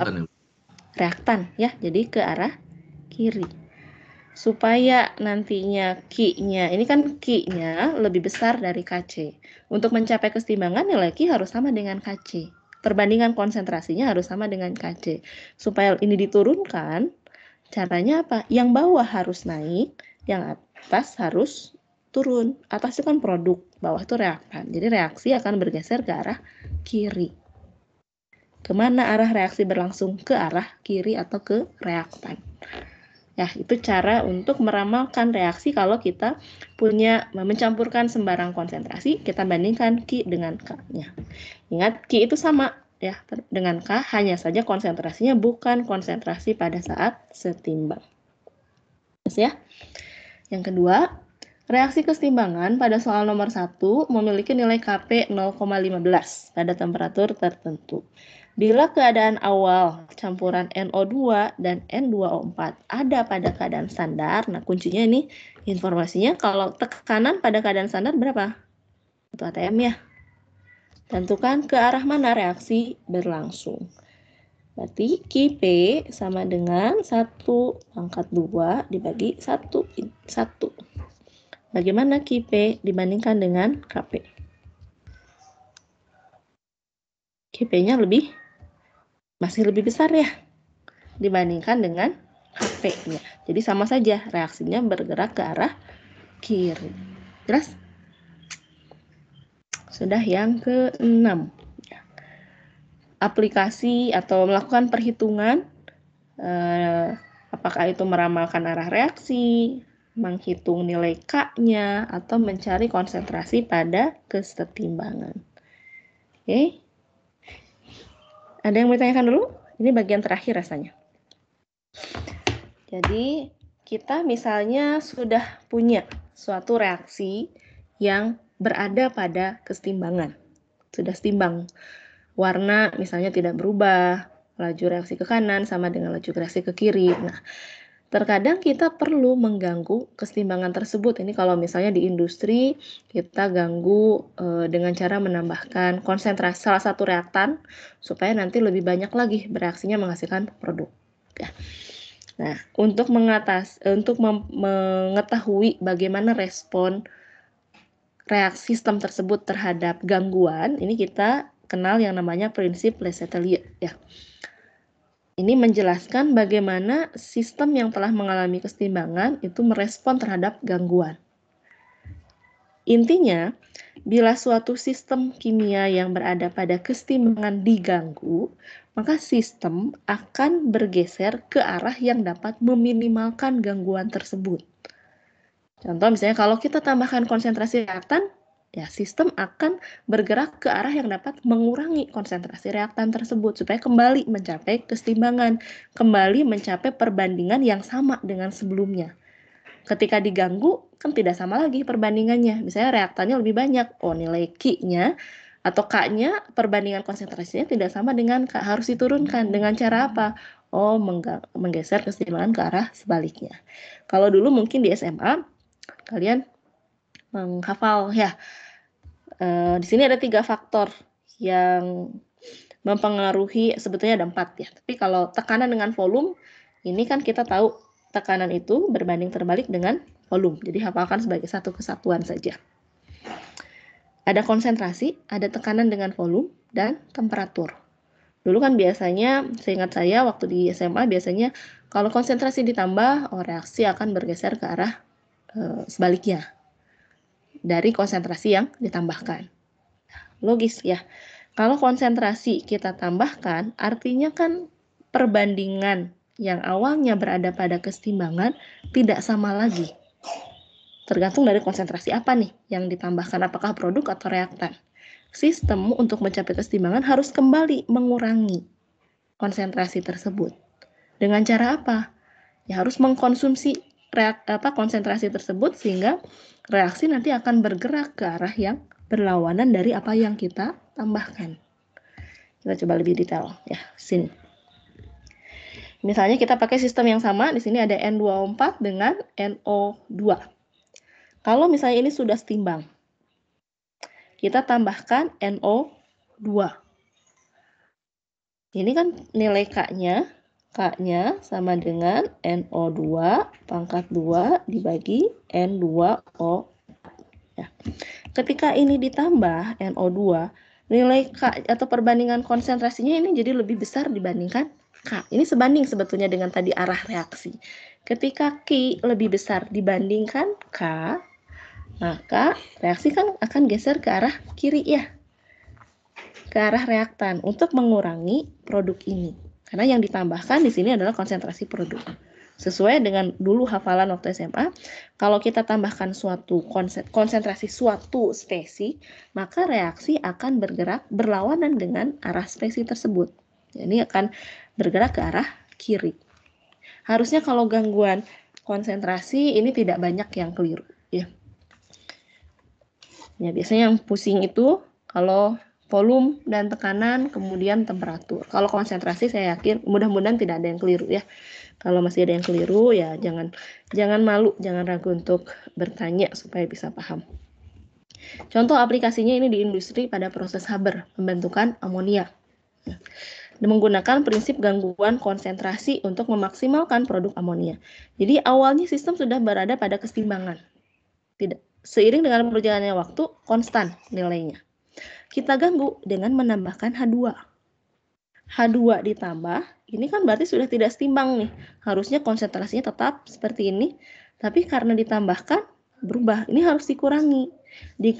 A: Reaktan ya, jadi ke arah kiri. Supaya nantinya Q-nya, ini kan Q-nya lebih besar dari Kc. Untuk mencapai kesetimbangan nilai Q harus sama dengan Kc. Perbandingan konsentrasinya harus sama dengan Kc. Supaya ini diturunkan, caranya apa? Yang bawah harus naik, yang atas harus turun. Atas itu kan produk, bawah itu reaktan. Jadi reaksi akan bergeser ke arah kiri. Kemana arah reaksi berlangsung? Ke arah kiri atau ke reaktan. Ya, itu cara untuk meramalkan reaksi kalau kita punya mencampurkan sembarang konsentrasi, kita bandingkan Q dengan K-nya. Ingat, Q itu sama ya dengan K, hanya saja konsentrasinya bukan konsentrasi pada saat setimbang. Terus ya. Yang kedua, reaksi kesetimbangan pada soal nomor 1 memiliki nilai Kp 0,15 pada temperatur tertentu. Bila keadaan awal campuran NO2 dan N2O4 ada pada keadaan standar, nah kuncinya ini informasinya kalau tekanan pada keadaan standar berapa? 1 atm ya. Tentukan ke arah mana reaksi berlangsung. Berarti Qp sama dengan 1 pangkat 2 dibagi 1. Bagaimana Qp dibandingkan dengan Kp? Qp-nya masih lebih besar ya dibandingkan dengan Kp-nya. Jadi sama saja reaksinya bergerak ke arah kiri. Jelas? Sudah yang ke-6. Aplikasi atau melakukan perhitungan, apakah itu meramalkan arah reaksi, menghitung nilai K-nya, atau mencari konsentrasi pada kesetimbangan. Oke. Ada yang mau ditanyakan dulu? Ini bagian terakhir rasanya. Jadi, kita misalnya sudah punya suatu reaksi yang berada pada kesetimbangan. Sudah setimbang. Warna misalnya tidak berubah, laju reaksi ke kanan sama dengan laju reaksi ke kiri. Nah, terkadang kita perlu mengganggu kesetimbangan tersebut. Ini kalau misalnya di industri kita ganggu dengan cara menambahkan konsentrasi salah satu reaktan supaya nanti lebih banyak lagi bereaksinya menghasilkan produk. Ya. Nah, untuk mengetahui bagaimana respon reaksi sistem tersebut terhadap gangguan, ini kita kenal yang namanya prinsip Le Chatelier ya. Ini menjelaskan bagaimana sistem yang telah mengalami kesetimbangan itu merespon terhadap gangguan. Intinya, bila suatu sistem kimia yang berada pada kesetimbangan diganggu, maka sistem akan bergeser ke arah yang dapat meminimalkan gangguan tersebut. Contoh misalnya kalau kita tambahkan konsentrasi reaktan, ya sistem akan bergerak ke arah yang dapat mengurangi konsentrasi reaktan tersebut supaya kembali mencapai kesetimbangan, kembali mencapai perbandingan yang sama dengan sebelumnya. Ketika diganggu, kan tidak sama lagi perbandingannya. Misalnya reaktannya lebih banyak. Oh, nilai Q-nya atau K-nya, perbandingan konsentrasinya tidak sama dengan K. Harus diturunkan. Dengan cara apa? Oh, menggeser kesetimbangan ke arah sebaliknya. Kalau dulu mungkin di SMA, kalian menghafal ya. Di sini ada 3 faktor yang mempengaruhi, sebetulnya ada 4 ya. Tapi kalau tekanan dengan volume, ini kan kita tahu tekanan itu berbanding terbalik dengan volume. Jadi hafalkan sebagai satu kesatuan saja. Ada konsentrasi, ada tekanan dengan volume, dan temperatur. Dulu kan biasanya, seingat saya waktu di SMA biasanya kalau konsentrasi ditambah, reaksi akan bergeser ke arah sebaliknya dari konsentrasi yang ditambahkan. Logis ya. Kalau konsentrasi kita tambahkan, artinya kan perbandingan yang awalnya berada pada kesetimbangan tidak sama lagi. Tergantung dari konsentrasi apa nih yang ditambahkan, apakah produk atau reaktan. Sistem untuk mencapai kesetimbangan harus kembali mengurangi konsentrasi tersebut. Dengan cara apa? Ya harus mengkonsumsi konsentrasi tersebut sehingga reaksi nanti akan bergerak ke arah yang berlawanan dari apa yang kita tambahkan. Kita coba lebih detail ya, sini. Misalnya kita pakai sistem yang sama, di sini ada N24 dengan NO2. Kalau misalnya ini sudah setimbang, kita tambahkan NO2. Ini kan nilai K-nya sama dengan NO2 pangkat 2 dibagi N2O. Ya. Ketika ini ditambah NO2, nilai K atau perbandingan konsentrasinya ini jadi lebih besar dibandingkan K. Ini sebanding sebetulnya dengan tadi arah reaksi. Ketika Q lebih besar dibandingkan K, maka reaksi kan akan geser ke arah kiri ya. Ke arah reaktan untuk mengurangi produk ini. Karena yang ditambahkan di sini adalah konsentrasi produk. Sesuai dengan dulu hafalan waktu SMA, kalau kita tambahkan suatu konsentrasi suatu spesi, maka reaksi akan bergerak berlawanan dengan arah spesi tersebut. Ini akan bergerak ke arah kiri. Harusnya kalau gangguan konsentrasi ini tidak banyak yang keliru ya. Ya biasanya yang pusing itu kalau volume dan tekanan kemudian temperatur. Kalau konsentrasi saya yakin mudah-mudahan tidak ada yang keliru ya. Kalau masih ada yang keliru ya jangan malu, jangan ragu untuk bertanya supaya bisa paham. Contoh aplikasinya ini di industri pada proses Haber, pembentukan amonia. Menggunakan prinsip gangguan konsentrasi untuk memaksimalkan produk amonia. Jadi awalnya sistem sudah berada pada kesetimbangan. Seiring dengan berjalannya waktu, konstan nilainya. Kita ganggu dengan menambahkan H2. H2 ditambah, ini kan berarti sudah tidak setimbang nih. Harusnya konsentrasinya tetap seperti ini, tapi karena ditambahkan, berubah. Ini harus dikurangi.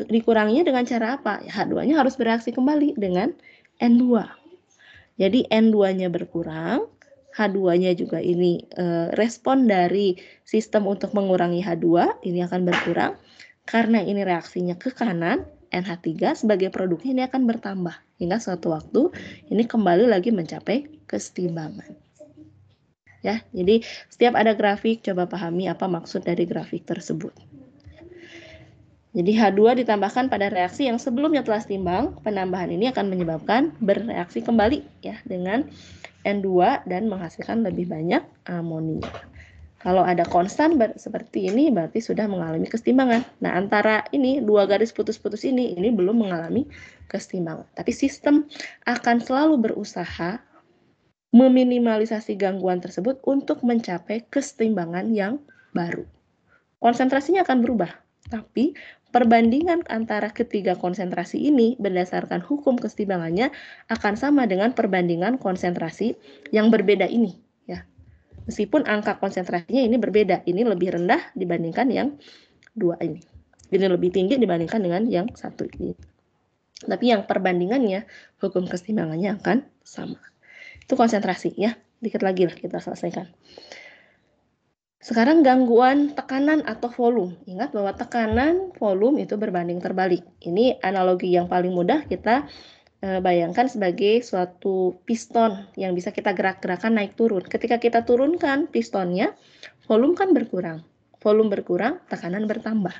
A: Dikuranginya dengan cara apa? H2-nya harus bereaksi kembali dengan N2. Jadi N2-nya berkurang, H2-nya juga ini respon dari sistem untuk mengurangi H2, ini akan berkurang. Karena ini reaksinya ke kanan, NH3 sebagai produknya ini akan bertambah. Hingga suatu waktu ini kembali lagi mencapai kesetimbangan. Ya, jadi setiap ada grafik, coba pahami apa maksud dari grafik tersebut. Jadi H2 ditambahkan pada reaksi yang sebelumnya telah setimbang, penambahan ini akan menyebabkan bereaksi kembali ya dengan N2 dan menghasilkan lebih banyak amonia. Kalau ada konstan seperti ini berarti sudah mengalami kesetimbangan. Nah, antara ini dua garis putus-putus ini belum mengalami kesetimbangan. Tapi sistem akan selalu berusaha meminimalisasi gangguan tersebut untuk mencapai kesetimbangan yang baru. Konsentrasinya akan berubah, tapi perbandingan antara ketiga konsentrasi ini berdasarkan hukum kesetimbangannya akan sama dengan perbandingan konsentrasi yang berbeda ini. Ya. Meskipun angka konsentrasinya ini berbeda, ini lebih rendah dibandingkan yang dua ini. Jadi lebih tinggi dibandingkan dengan yang satu ini. Tapi yang perbandingannya, hukum keseimbangannya akan sama. Itu konsentrasi ya. Dikit lagi lah kita selesaikan. Sekarang gangguan tekanan atau volume. Ingat bahwa tekanan, volume itu berbanding terbalik. Ini analogi yang paling mudah kita bayangkan sebagai suatu piston yang bisa kita gerak-gerakan naik turun. Ketika kita turunkan pistonnya, volume kan berkurang. Volume berkurang, tekanan bertambah.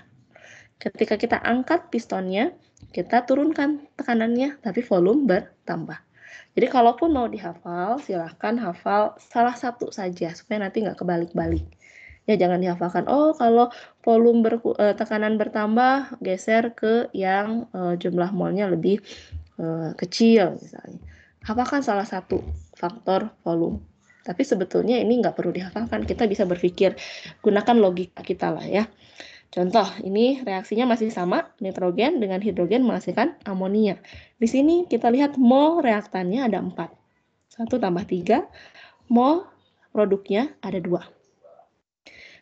A: Ketika kita angkat pistonnya, kita turunkan tekanannya, tapi volume bertambah. Jadi kalaupun mau dihafal, silahkan hafal salah satu saja, supaya nanti nggak kebalik-balik. Ya jangan dihafalkan, oh kalau volume tekanan bertambah, geser ke yang jumlah molnya lebih kecil misalnya. Hafalkan salah satu faktor volume. Tapi sebetulnya ini nggak perlu dihafalkan, kita bisa berpikir, gunakan logika kita lah ya. Contoh, ini reaksinya masih sama, nitrogen dengan hidrogen menghasilkan amonia. Di sini kita lihat mol reaktannya ada 4. 1 tambah 3, mol produknya ada 2.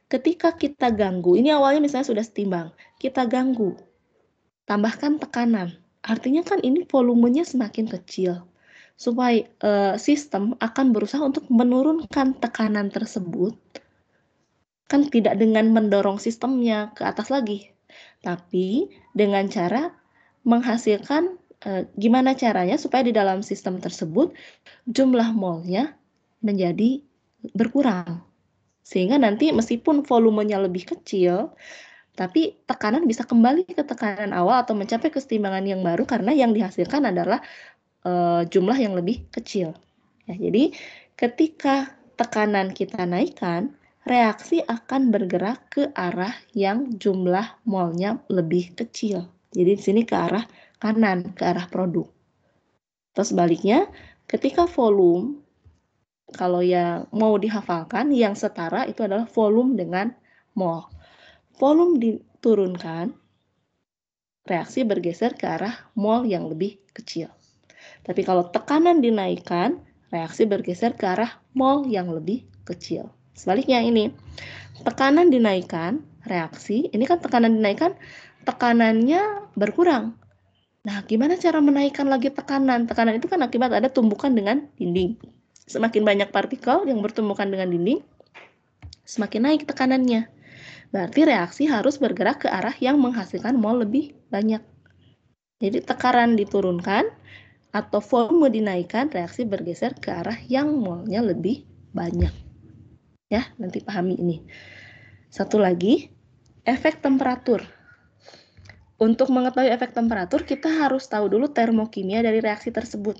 A: Ketika kita ganggu, ini awalnya misalnya sudah setimbang, kita ganggu, tambahkan tekanan. Artinya kan ini volumenya semakin kecil. Supaya sistem akan berusaha untuk menurunkan tekanan tersebut, kan tidak dengan mendorong sistemnya ke atas lagi, tapi dengan cara menghasilkan gimana caranya supaya di dalam sistem tersebut jumlah molnya menjadi berkurang. Sehingga nanti meskipun volumenya lebih kecil, tapi tekanan bisa kembali ke tekanan awal atau mencapai keseimbangan yang baru karena yang dihasilkan adalah jumlah yang lebih kecil. Ya, jadi ketika tekanan kita naikkan, reaksi akan bergerak ke arah yang jumlah molnya lebih kecil. Jadi di sini ke arah kanan, ke arah produk. Terus sebaliknya, ketika volume, kalau yang mau dihafalkan, yang setara itu adalah volume dengan mol. Volume diturunkan, reaksi bergeser ke arah mol yang lebih kecil. Tapi kalau tekanan dinaikkan, reaksi bergeser ke arah mol yang lebih kecil. Sebaliknya ini, tekanan dinaikkan, reaksi, ini kan tekanan dinaikkan, tekanannya berkurang. Nah, gimana cara menaikkan lagi tekanan? Tekanan itu kan akibat ada tumbukan dengan dinding. Semakin banyak partikel yang bertumbukan dengan dinding, semakin naik tekanannya. Berarti reaksi harus bergerak ke arah yang menghasilkan mol lebih banyak. Jadi tekanan diturunkan atau volume dinaikkan, reaksi bergeser ke arah yang molnya lebih banyak. Ya, nanti pahami ini. Satu lagi, efek temperatur. Untuk mengetahui efek temperatur, kita harus tahu dulu termokimia dari reaksi tersebut.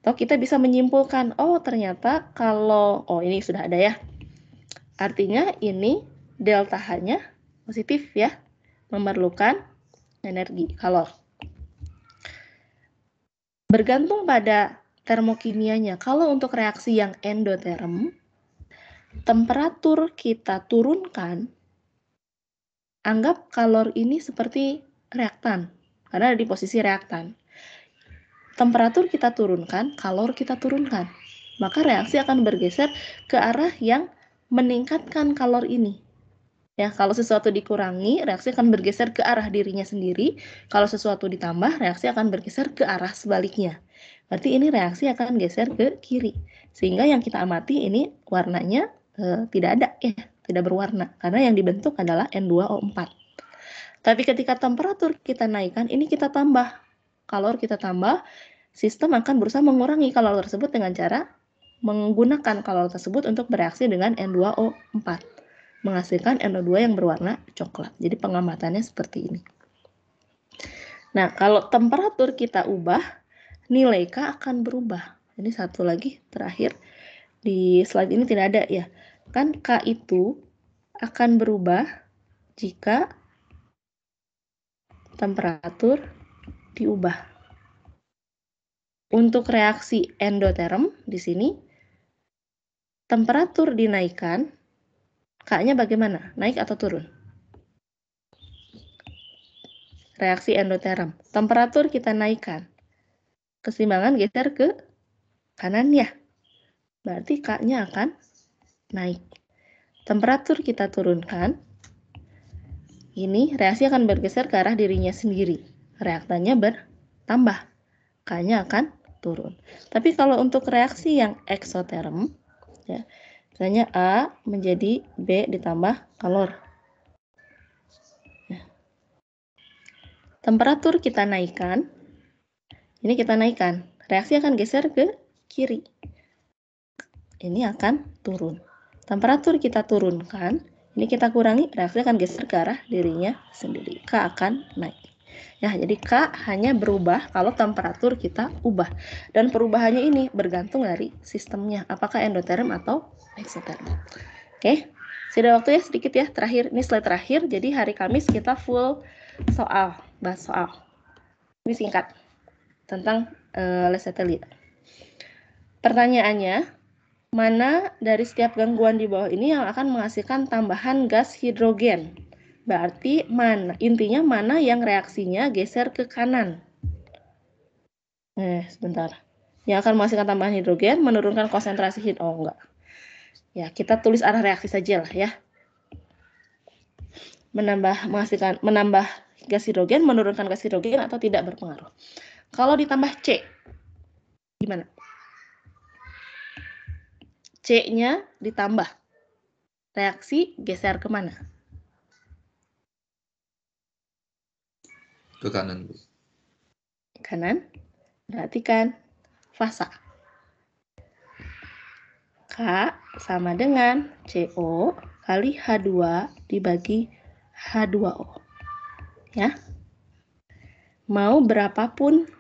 A: Atau kita bisa menyimpulkan, oh ternyata kalau, oh ini sudah ada ya. Artinya ini delta H-nya positif ya, memerlukan energi, kalor. Bergantung pada termokimianya. Kalau untuk reaksi yang endoterm, temperatur kita turunkan, anggap kalor ini seperti reaktan, karena ada di posisi reaktan. Temperatur kita turunkan, kalor kita turunkan. Maka reaksi akan bergeser ke arah yang meningkatkan kalor ini. Ya, kalau sesuatu dikurangi, reaksi akan bergeser ke arah dirinya sendiri. Kalau sesuatu ditambah, reaksi akan bergeser ke arah sebaliknya. Berarti ini reaksi akan geser ke kiri. Sehingga yang kita amati ini warnanya tidak ada ya, tidak berwarna. Karena yang dibentuk adalah N2O4. Tapi ketika temperatur kita naikkan, ini kita tambah. Kalor kita tambah, sistem akan berusaha mengurangi kalor tersebut dengan cara menggunakan kalor tersebut untuk bereaksi dengan N2O4. Menghasilkan NO2 yang berwarna coklat. Jadi pengamatannya seperti ini. Nah, kalau temperatur kita ubah, nilai K akan berubah. Ini satu lagi terakhir. Di slide ini tidak ada ya. Kan K itu akan berubah jika temperatur diubah. Untuk reaksi endoterm di sini, temperatur dinaikkan, K-nya bagaimana? Naik atau turun? Reaksi endoterm. Temperatur kita naikkan. Keseimbangan geser ke kanan ya. Berarti K-nya akan naik. Temperatur kita turunkan. ini reaksi akan bergeser ke arah dirinya sendiri. Reaktannya bertambah, K-nya akan turun. Tapi kalau untuk reaksi yang eksoterm, ya, misalnya A menjadi B ditambah kalor. Temperatur kita naikkan, ini kita naikkan, reaksi akan geser ke kiri. Ini akan turun. Temperatur kita turunkan, ini kita kurangi, reaksi akan geser ke arah dirinya sendiri. K akan naik. Ya, jadi K hanya berubah kalau temperatur kita ubah. Dan perubahannya ini bergantung dari sistemnya, apakah endoterm atau eksoterm. Oke, sudah waktu ya sedikit ya, terakhir, ini slide terakhir, jadi hari Kamis kita full soal, bahas soal. Ini singkat, tentang Leseteli. Pertanyaannya, mana dari setiap gangguan di bawah ini yang akan menghasilkan tambahan gas hidrogen? Berarti intinya mana yang reaksinya geser ke kanan? Sebentar. Yang akan menghasilkan tambahan hidrogen, menurunkan konsentrasi enggak. Ya, kita tulis arah reaksi saja lah ya. Menambah gas hidrogen, menurunkan gas hidrogen atau tidak berpengaruh. Kalau ditambah C, gimana? C-nya ditambah. Reaksi geser kemana?
D: Ke kanan, Bu.
A: Kanan. Perhatikan fasa. K sama dengan CO kali H2 dibagi H2O. Ya. Mau berapapun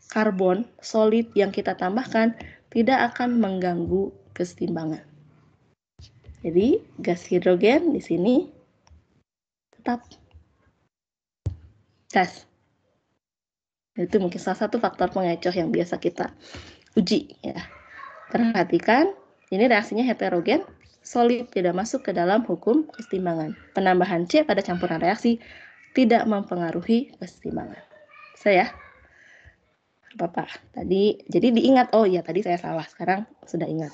A: karbon solid yang kita tambahkan tidak akan mengganggu kesetimbangan. Jadi gas hidrogen di sini tetap gas. Itu mungkin salah satu faktor pengecoh yang biasa kita uji ya. Perhatikan, ini reaksinya heterogen, solid tidak masuk ke dalam hukum kesetimbangan. Penambahan C pada campuran reaksi tidak mempengaruhi kesetimbangan. Saya Bapak tadi, jadi diingat, oh iya tadi saya salah, sekarang sudah ingat,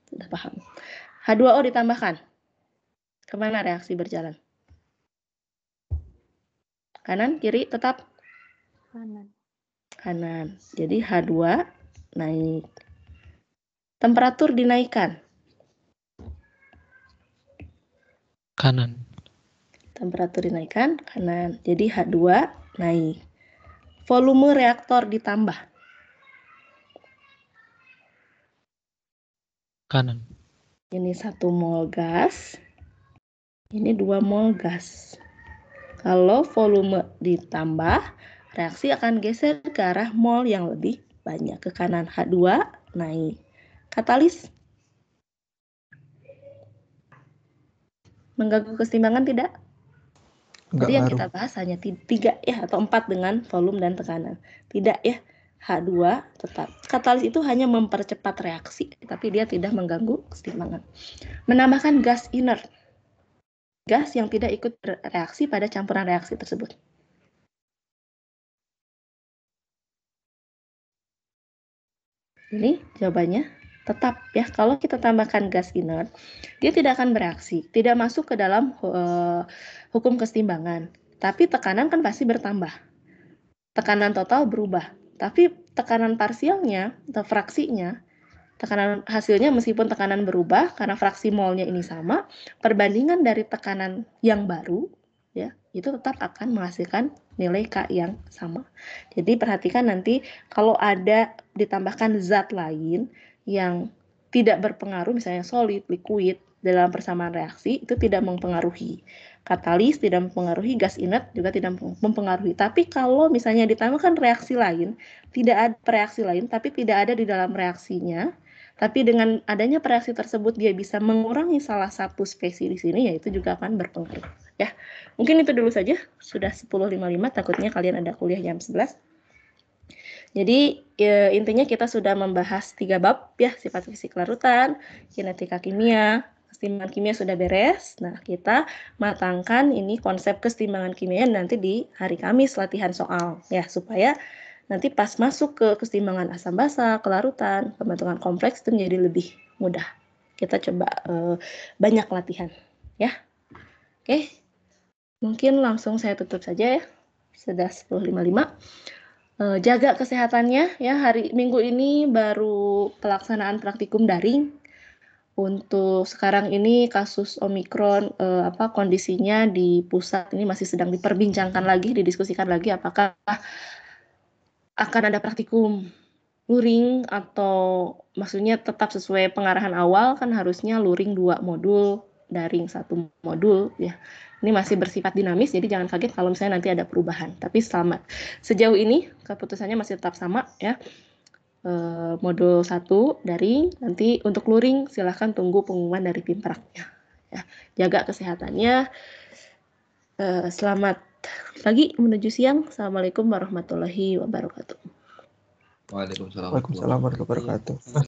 A: sudah paham. H2O ditambahkan, kemana reaksi berjalan? Kanan, kiri, tetap?
C: Kanan.
A: Kanan, jadi H2 naik. Temperatur dinaikkan.
E: Kanan.
A: Temperatur dinaikkan, kanan. Jadi H2 naik. Volume reaktor ditambah.
E: Kanan.
A: Ini 1 mol gas. Ini 2 mol gas. Kalau volume ditambah, reaksi akan geser ke arah mol yang lebih banyak. Ke kanan H2 naik. Katalis. Mengganggu kesetimbangan tidak?
B: Nggak
A: Tadi yang
B: ngaruh.
A: kita bahas hanya 3 ya atau 4 dengan volume dan tekanan. Tidak ya, H2 tetap. Katalis itu hanya mempercepat reaksi, tapi dia tidak mengganggu kesetimbangan. Menambahkan gas inert. Gas yang tidak ikut bereaksi pada campuran reaksi tersebut. Ini jawabannya tetap ya. Kalau kita tambahkan gas inert, dia tidak akan bereaksi, tidak masuk ke dalam hukum kesetimbangan. Tapi tekanan kan pasti bertambah. Tekanan total berubah, tapi tekanan parsialnya atau fraksinya, tekanan hasilnya meskipun tekanan berubah karena fraksi molnya ini sama, perbandingan dari tekanan yang baru ya, itu tetap akan menghasilkan nilai K yang sama. Jadi perhatikan nanti kalau ada ditambahkan zat lain yang tidak berpengaruh, misalnya solid, liquid, dalam persamaan reaksi, itu tidak mempengaruhi. Katalis tidak mempengaruhi, gas inert juga tidak mempengaruhi. Tapi kalau misalnya ditambahkan reaksi lain, tidak ada reaksi lain, tapi tidak ada di dalam reaksinya, tapi dengan adanya reaksi tersebut dia bisa mengurangi salah satu spesies di sini, yaitu juga akan berpengaruh. Ya, mungkin itu dulu saja. Sudah 10.55, takutnya kalian ada kuliah jam 11. Jadi intinya kita sudah membahas 3 bab ya, sifat fisik larutan, kinetika kimia, kesetimbangan kimia sudah beres. Nah, kita matangkan ini konsep kesetimbangan kimia nanti di hari Kamis latihan soal ya, supaya nanti pas masuk ke kesetimbangan asam basa, kelarutan, pembentukan kompleks itu menjadi lebih mudah. Kita coba banyak latihan ya. Oke. mungkin langsung saya tutup saja ya. Sudah 10.55. Jaga kesehatannya ya. Minggu ini baru pelaksanaan praktikum daring. Untuk sekarang ini kasus Omikron kondisinya di pusat ini masih sedang diperbincangkan lagi, didiskusikan lagi apakah akan ada praktikum luring atau maksudnya tetap sesuai pengarahan awal, kan harusnya luring 2 modul, daring 1 modul ya. Ini masih bersifat dinamis, jadi jangan kaget kalau misalnya nanti ada perubahan. Tapi sejauh ini keputusannya masih tetap sama ya. Modul 1 daring, nanti untuk luring silahkan tunggu pengumuman dari Pimpragnya ya. Jaga kesehatannya. Selamat pagi menuju siang. Assalamualaikum warahmatullahi wabarakatuh.
D: Waalaikumsalam
B: Waalaikumsalam warahmatullahi wabarakatuh.